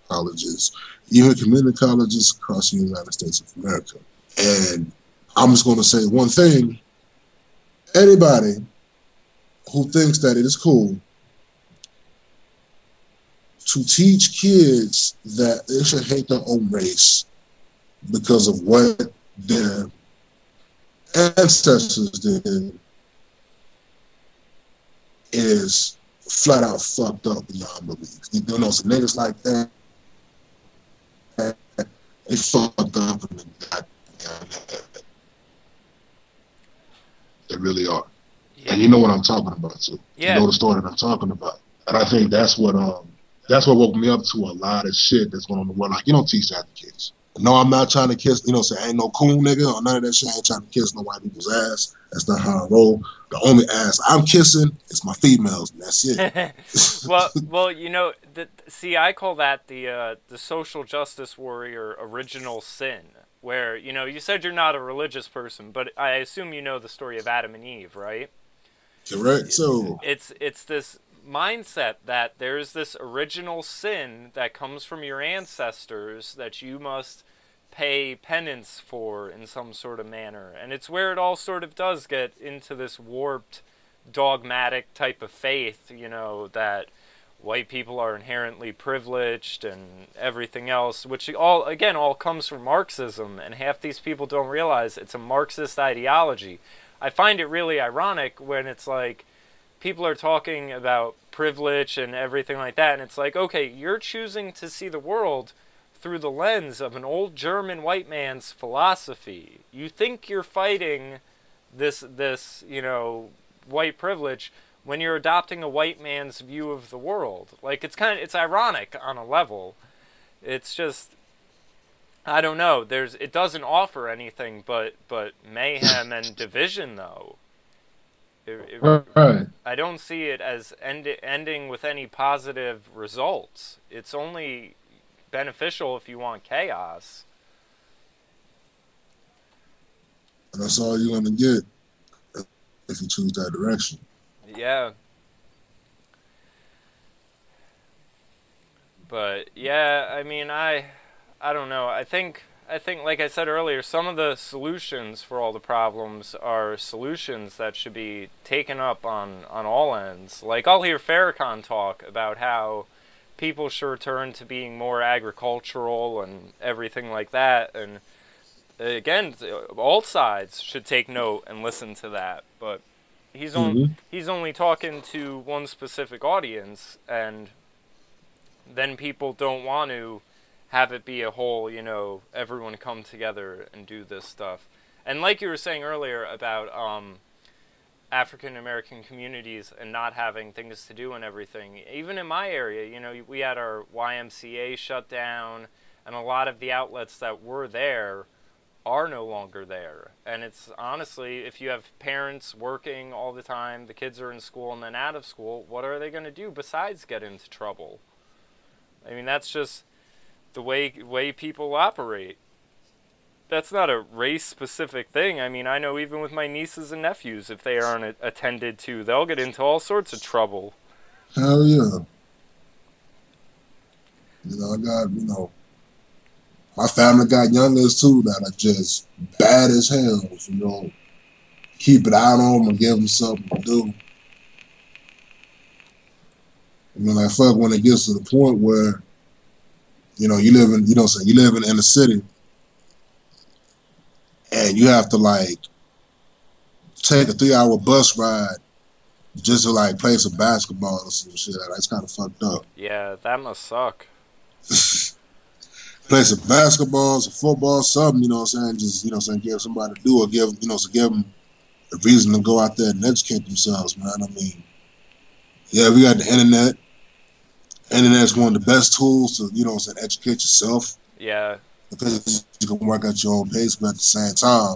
colleges, even community colleges across the United States of America. And I'm just going to say one thing. Anybody who thinks that it is cool to teach kids that they should hate their own race because of what their ancestors did is flat out fucked up beyond belief. Some niggas like that, they fucked up in the goddamn head. They really are. Yeah. And you know what I'm talking about too. Yeah. You know the story that I'm talking about. And I think that's what That's what woke me up to a lot of shit that's going on in the world. Like, you don't teach that to kids. No, I'm not trying to kiss, say, ain't no cool nigga or none of that shit. I ain't trying to kiss no white people's ass. That's not how I roll. The only ass I'm kissing is my females, and that's it. well, see, I call that the social justice warrior original sin, where, you said you're not a religious person, but I assume you know the story of Adam and Eve, right? Correct. So it's this mindset that there's this original sin that comes from your ancestors that you must pay penance for in some sort of manner. And it's where it all sort of does get into this warped, dogmatic type of faith, that white people are inherently privileged and everything else, which all comes from Marxism, and half these people don't realize it's a Marxist ideology. I find it really ironic when it's like people are talking about privilege and everything like that, and it's like, okay, you're choosing to see the world through the lens of an old German white man's philosophy. You think you're fighting this white privilege when you're adopting a white man's view of the world. Like, it's ironic on a level. It's just, I don't know. It doesn't offer anything but mayhem and division, though. Right. I don't see it as ending with any positive results. It's only beneficial if you want chaos. And that's all you're gonna get if you choose that direction. Yeah. But yeah, I mean, I don't know. I think like I said earlier, some of the solutions for all the problems are solutions that should be taken up on all ends. Like, I'll hear Farrakhan talk about how people should return to being more agricultural and everything like that. And again, all sides should take note and listen to that. But he's only talking to one specific audience, and then people don't want to have it be a whole, everyone come together and do this stuff. And like you were saying earlier about African American communities and not having things to do and everything, even in my area, we had our YMCA shut down, and a lot of the outlets that were there are no longer there. And it's honestly, if you have parents working all the time, the kids are in school and then out of school, what are they going to do besides get into trouble? I mean, that's just the way people operate. That's not a race-specific thing. I mean, I know even with my nieces and nephews, if they aren't attended to, they'll get into all sorts of trouble. Hell yeah. I got, my family got youngers too that are just bad as hell. Keep it out on them and give them something to do. Like, fuck, when it gets to the point where, you live in, you live in the city, and you have to take a 3-hour bus ride just to play some basketball or some shit. That's kind of fucked up. Yeah, that must suck. Play some basketball, some football, something. Just give somebody to do, or give them a reason to go out there and educate themselves, man. I mean, yeah, we got the internet. Internet's one of the best tools to, educate yourself. Yeah. Because you can work at your own pace, but at the same time,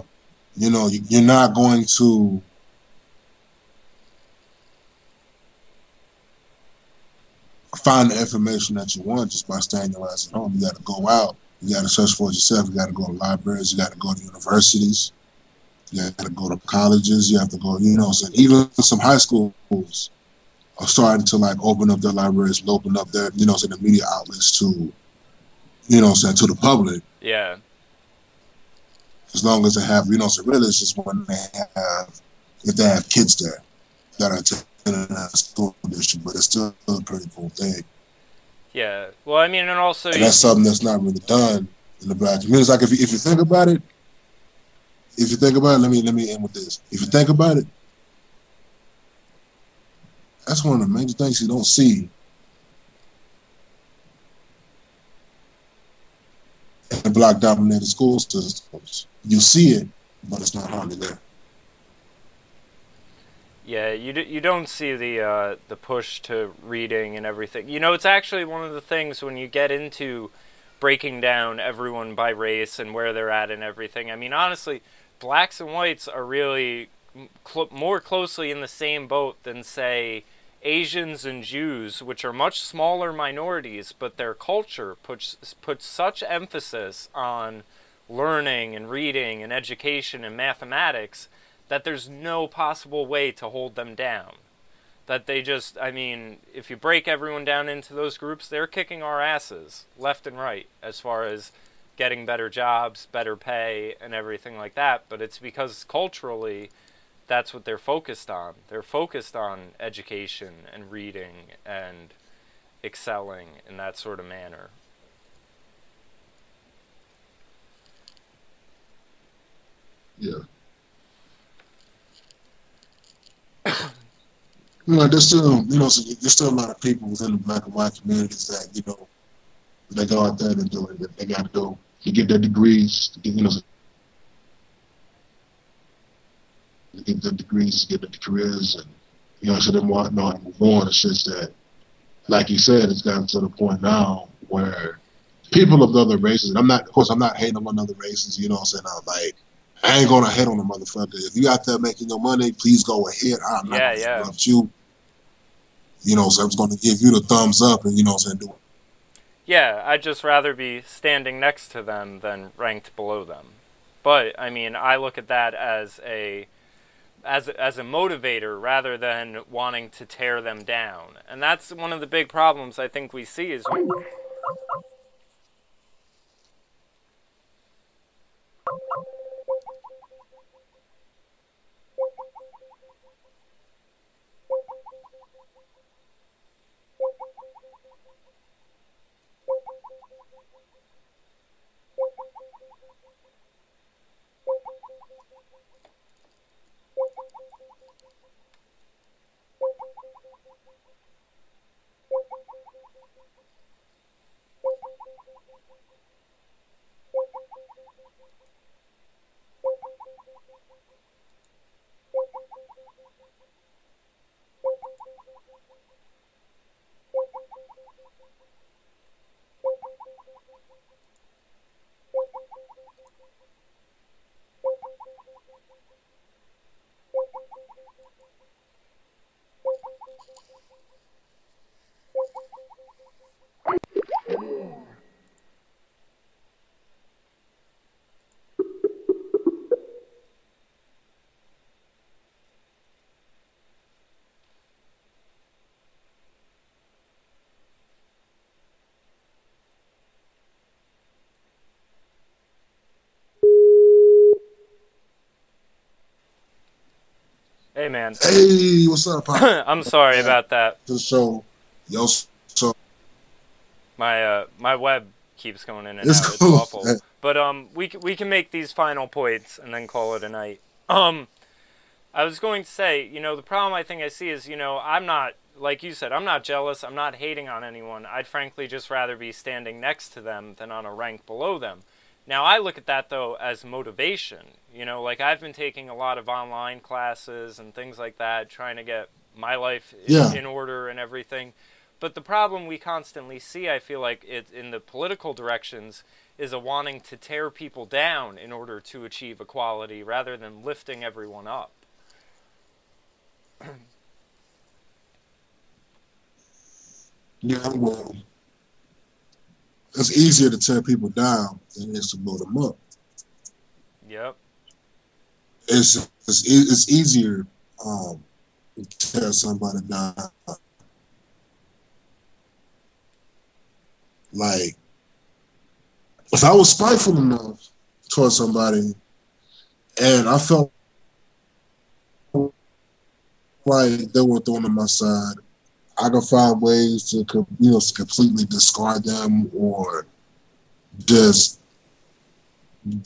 you're not going to find the information that you want just by staying your ass at home. You got to go out. You got to search for it yourself. You got to go to libraries. You got to go to universities. You got to go to colleges. You have to go, even some high schools are starting to open up their libraries and open up their, the media outlets to, to the public. Yeah. As long as they have, really it's just when if they have kids there that are attending a school district, but it's still a pretty cool thing. Yeah. Well, I mean, and also... And that's something that's not really done in the black community. It's like, if you think about it, let me end with this. If you think about it, that's one of the major things you don't see in the black-dominated school systems. You see it, but it's not hardly there. Yeah, you don't see the push to reading and everything. You know, it's actually one of the things when you get into breaking down everyone by race and where they're at and everything. I mean, honestly, blacks and whites are really more closely in the same boat than, say, Asians and Jews, which are much smaller minorities, but their culture puts such emphasis on learning and reading and education and mathematics that there's no possible way to hold them down. That they just, I mean, if you break everyone down into those groups, they're kicking our asses left and right as far as getting better jobs, better pay, and everything like that. But it's because culturally, that's what they're focused on. They're focused on education and reading and excelling in that sort of manner. Yeah. You know, there's still, you know, so there's still a lot of people within the black and white communities that, you know, they go out there and do it. They got to go to get their degrees, to get, you know, to get their degrees, to get their careers, and, you know, so they want to know how to move on. It's just that, like you said, it's gotten to the point now where people of other races, and of course, I'm not hating on other races, you know what I'm saying? Like, I ain't gonna hate on the motherfucker. If you out there making your money, please go ahead. I'm not gonna interrupt you. You know, so I'm just gonna give you the thumbs up, and you know what I'm saying, do it. Yeah, I'd just rather be standing next to them than ranked below them. But I mean, I look at that as a motivator rather than wanting to tear them down. And that's one of the big problems I think we see is Hey, man. Hey, what's up, Pop? I'm sorry about that. So, my web keeps going in and it's out. Cool. It's awful. But we can make these final points and then call it a night. I was going to say, you know, the problem I think I see is, you know, I'm not, like you said, I'm not jealous. I'm not hating on anyone. I'd frankly just rather be standing next to them than on a rank below them. Now, I look at that, though, as motivation. You know, like, I've been taking a lot of online classes and things like that, trying to get my life in order and everything. But the problem we constantly see, I feel like, in the political directions, is a wanting to tear people down in order to achieve equality rather than lifting everyone up. Yeah, well, it's easier to tear people down than it is to blow them up. Yep. It's easier to tear somebody down. Like, if I was spiteful enough towards somebody and I felt like they were thrown on my side, I could find ways to, you know, completely discard them or just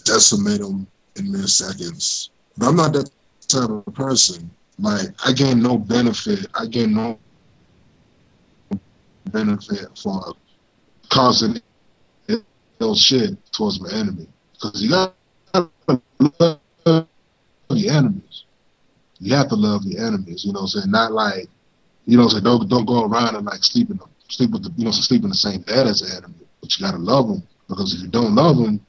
decimate them in mere seconds. But I'm not that type of person. Like, I gain no benefit. I gain no benefit for causing ill shit towards my enemy. Because you got to love your enemies. you have to love your enemies. You know what I'm saying? Not like, you know what I'm saying, don't go around and like sleep in the same bed as an enemy. But you gotta love them, because if you don't love them,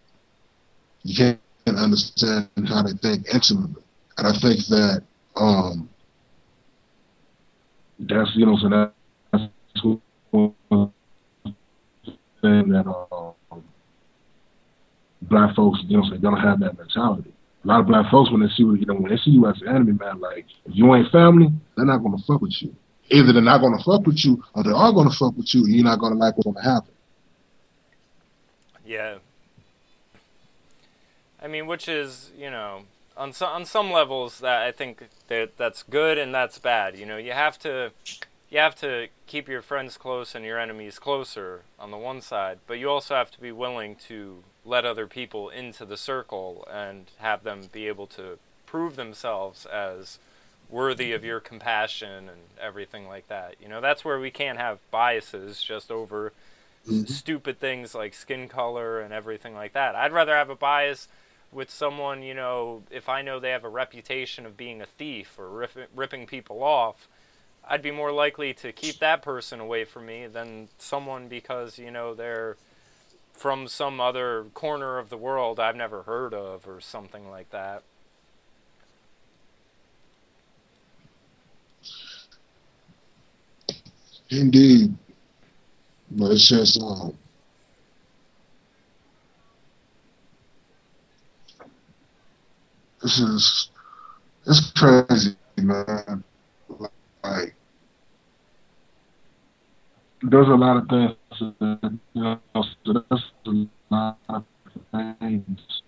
you can't understand how they think intimately. And I think that that's, you know what I'm saying, that's one thing that black folks, you know what I'm saying, don't have that mentality. A lot of black folks, when they see you, you know, when they see you as an enemy, man, like, if you ain't family, they're not gonna fuck with you. Either they're not gonna fuck with you, or they are gonna fuck with you, and you're not gonna like what's gonna happen. Yeah. I mean, which is, you know, on some levels, that I think that's good and that's bad. You know, you have to keep your friends close and your enemies closer on the one side, but you also have to be willing to let other people into the circle and have them be able to prove themselves as worthy of your compassion and everything like that. You know, that's where we can't have biases just over stupid things like skin color and everything like that. I'd rather have a bias with someone, you know, if I know they have a reputation of being a thief or ripping people off, I'd be more likely to keep that person away from me than someone because, you know, they're from some other corner of the world I've never heard of or something like that. Indeed. But it's just, it's crazy, man. Like, there's a lot of things, you know, so there's a lot of things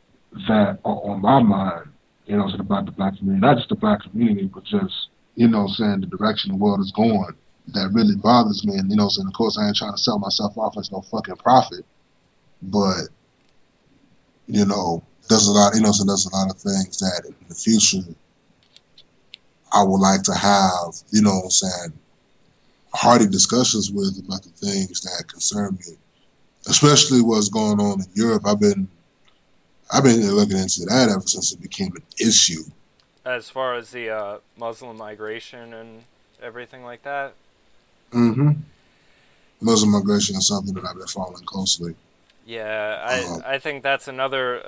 that are on my mind, you know, about the black community, not just the black community, but just, you know, saying the direction the world is going, that really bothers me. And, you know, so of course I ain't trying to sell myself off as no fucking prophet, but, you know, there's a lot, you know, so there's a lot of things that in the future I would like to have, you know what I'm saying, hearty discussions with about the things that concern me, especially what's going on in Europe. I've been looking into that ever since it became an issue. As far as the Muslim migration and everything like that? Mm-hmm. Muslim migration is something that I've been following closely. Yeah, I think that's another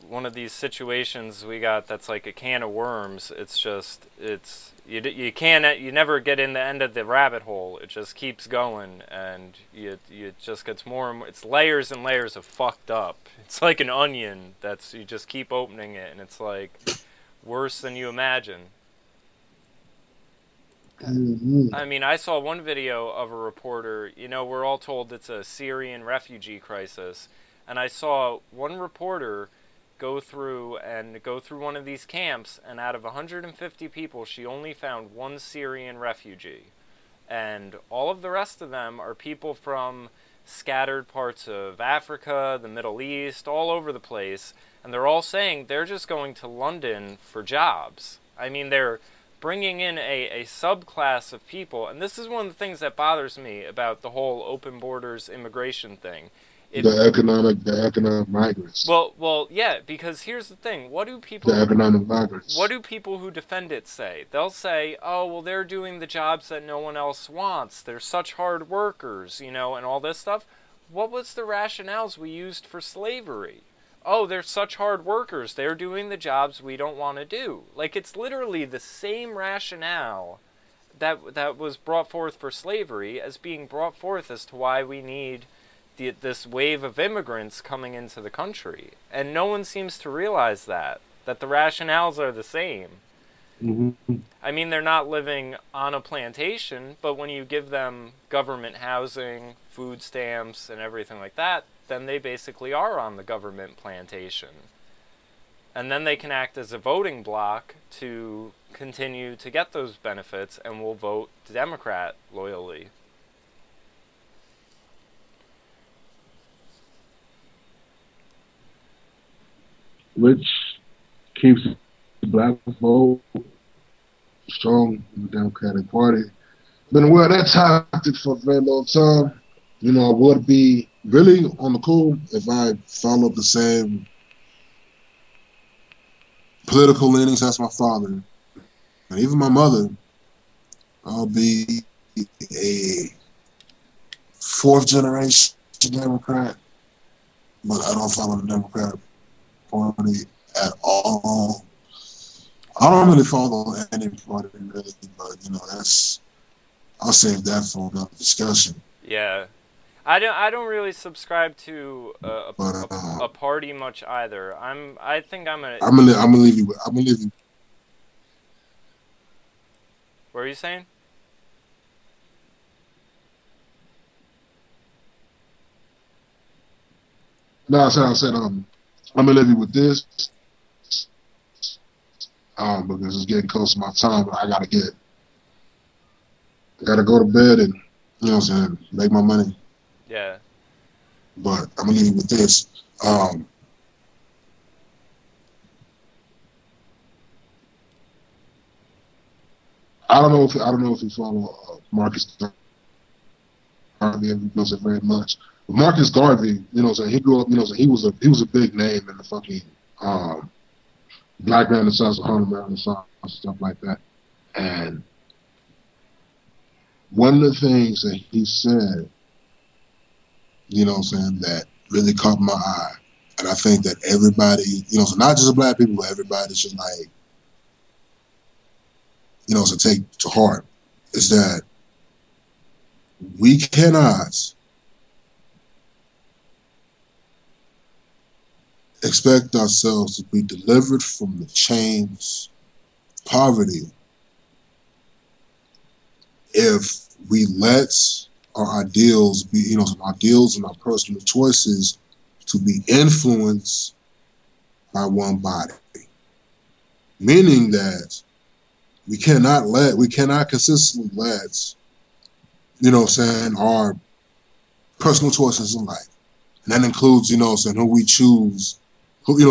one of these situations we got that's like a can of worms. It's just, you never get in the end of the rabbit hole. It just keeps going, and it just gets more and more. It's layers and layers of fucked up. It's like an onion you just keep opening it, and it's like worse than you imagine. Mm-hmm. I mean, I saw one video of a reporter, you know, we're all told it's a Syrian refugee crisis, and I saw one reporter go through one of these camps, and out of 150 people, she only found one Syrian refugee. And all of the rest of them are people from scattered parts of Africa, the Middle East, all over the place, and they're all saying they're just going to London for jobs. I mean, they're bringing in a subclass of people, and this is one of the things that bothers me about the whole open borders immigration thing. The economic migrants. Well, yeah, because here's the thing: the economic migrants? What do people who defend it say? They'll say, "Oh, well, they're doing the jobs that no one else wants. They're such hard workers, you know, and all this stuff." What was the rationales we used for slavery? Oh, they're such hard workers. They're doing the jobs we don't want to do. Like, it's literally the same rationale that was brought forth for slavery as being brought forth as to why we need this wave of immigrants coming into the country. And no one seems to realize that the rationales are the same. Mm-hmm. I mean, they're not living on a plantation, but when you give them government housing, food stamps, and everything like that, then they basically are on the government plantation. And then they can act as a voting bloc to continue to get those benefits, and will vote Democrat loyally. Which keeps the black vote strong in the Democratic Party. Been aware of that tactic for a very long time. You know, I would be really on the cool if I followed the same political leanings as my father. And even my mother, I'll be a fourth generation Democrat, but I don't follow the Democrat Party at all. I don't really follow any party really, but you know, I'll save that for another discussion. Yeah. I don't really subscribe to a party much either. I think I'm gonna leave you. I'm gonna leave you. What are you saying? No, I said, I'm gonna leave you with this, because it's getting close to my time. But I gotta go to bed and, you know what I'm saying, make my money. Yeah. But I'm gonna leave you with this. I don't know if you follow Marcus Garvey, you know, very much. But Marcus Garvey, you know, he grew up, you know, he was a big name in the fucking Black Renaissance, Harlem Renaissance, stuff like that. And one of the things that he said, you know what I'm saying, that really caught my eye, and I think that everybody, you know, so not just the Black people, but everybody should, like, you know, so take to heart, is that we cannot expect ourselves to be delivered from the chains of poverty if we let our ideals be, you know, our ideals and our personal choices to be influenced by one body. Meaning that we cannot consistently let, you know what I'm saying, our personal choices in life. And that includes, you know what I'm saying, who we choose, you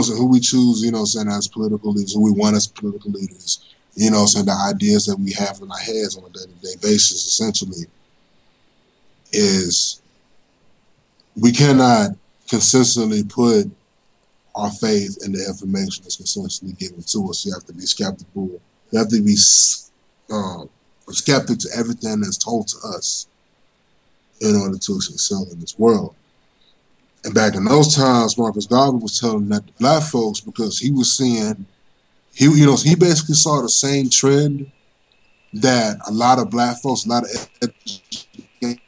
know what I'm saying, as political leaders, who we want as political leaders, you know what I'm saying, the ideas that we have in our heads on a day-to-day basis, essentially, is we cannot consistently put our faith in the information that's consistently given to us. You have to be skeptical. You have to be skeptic to everything that's told to us in order to excel in this world. And back in those times, Marcus Garvey was telling that to Black folks, because he was seeing, he basically saw the same trend that a lot of Black folks, a lot of educated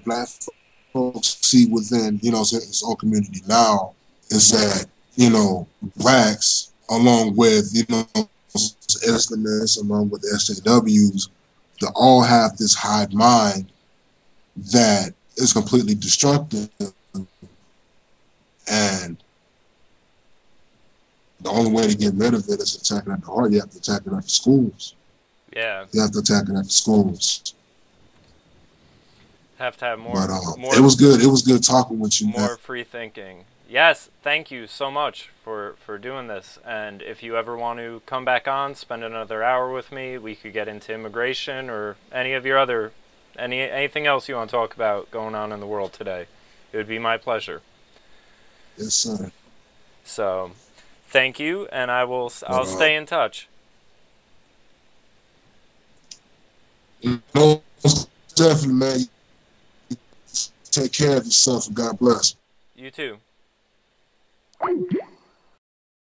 Black folks see within, you know, his own community now, is that, you know, Blacks, along with, you know, Islamists, along with the SJWs, they all have this hive mind that is completely destructive. And the only way to get rid of it is attacking at the heart. You have to attack it at the schools. Yeah. You have to attack it at the schools. Have to have more. But it was good. It was good talking with you. More free thinking. Yes, thank you so much for doing this. And if you ever want to come back on, spend another hour with me, we could get into immigration or any of your other, anything else you want to talk about going on in the world today. It would be my pleasure. Yes, sir. So, thank you, and I'll stay in touch. No, definitely, man. Take care of yourself, and God bless. You too.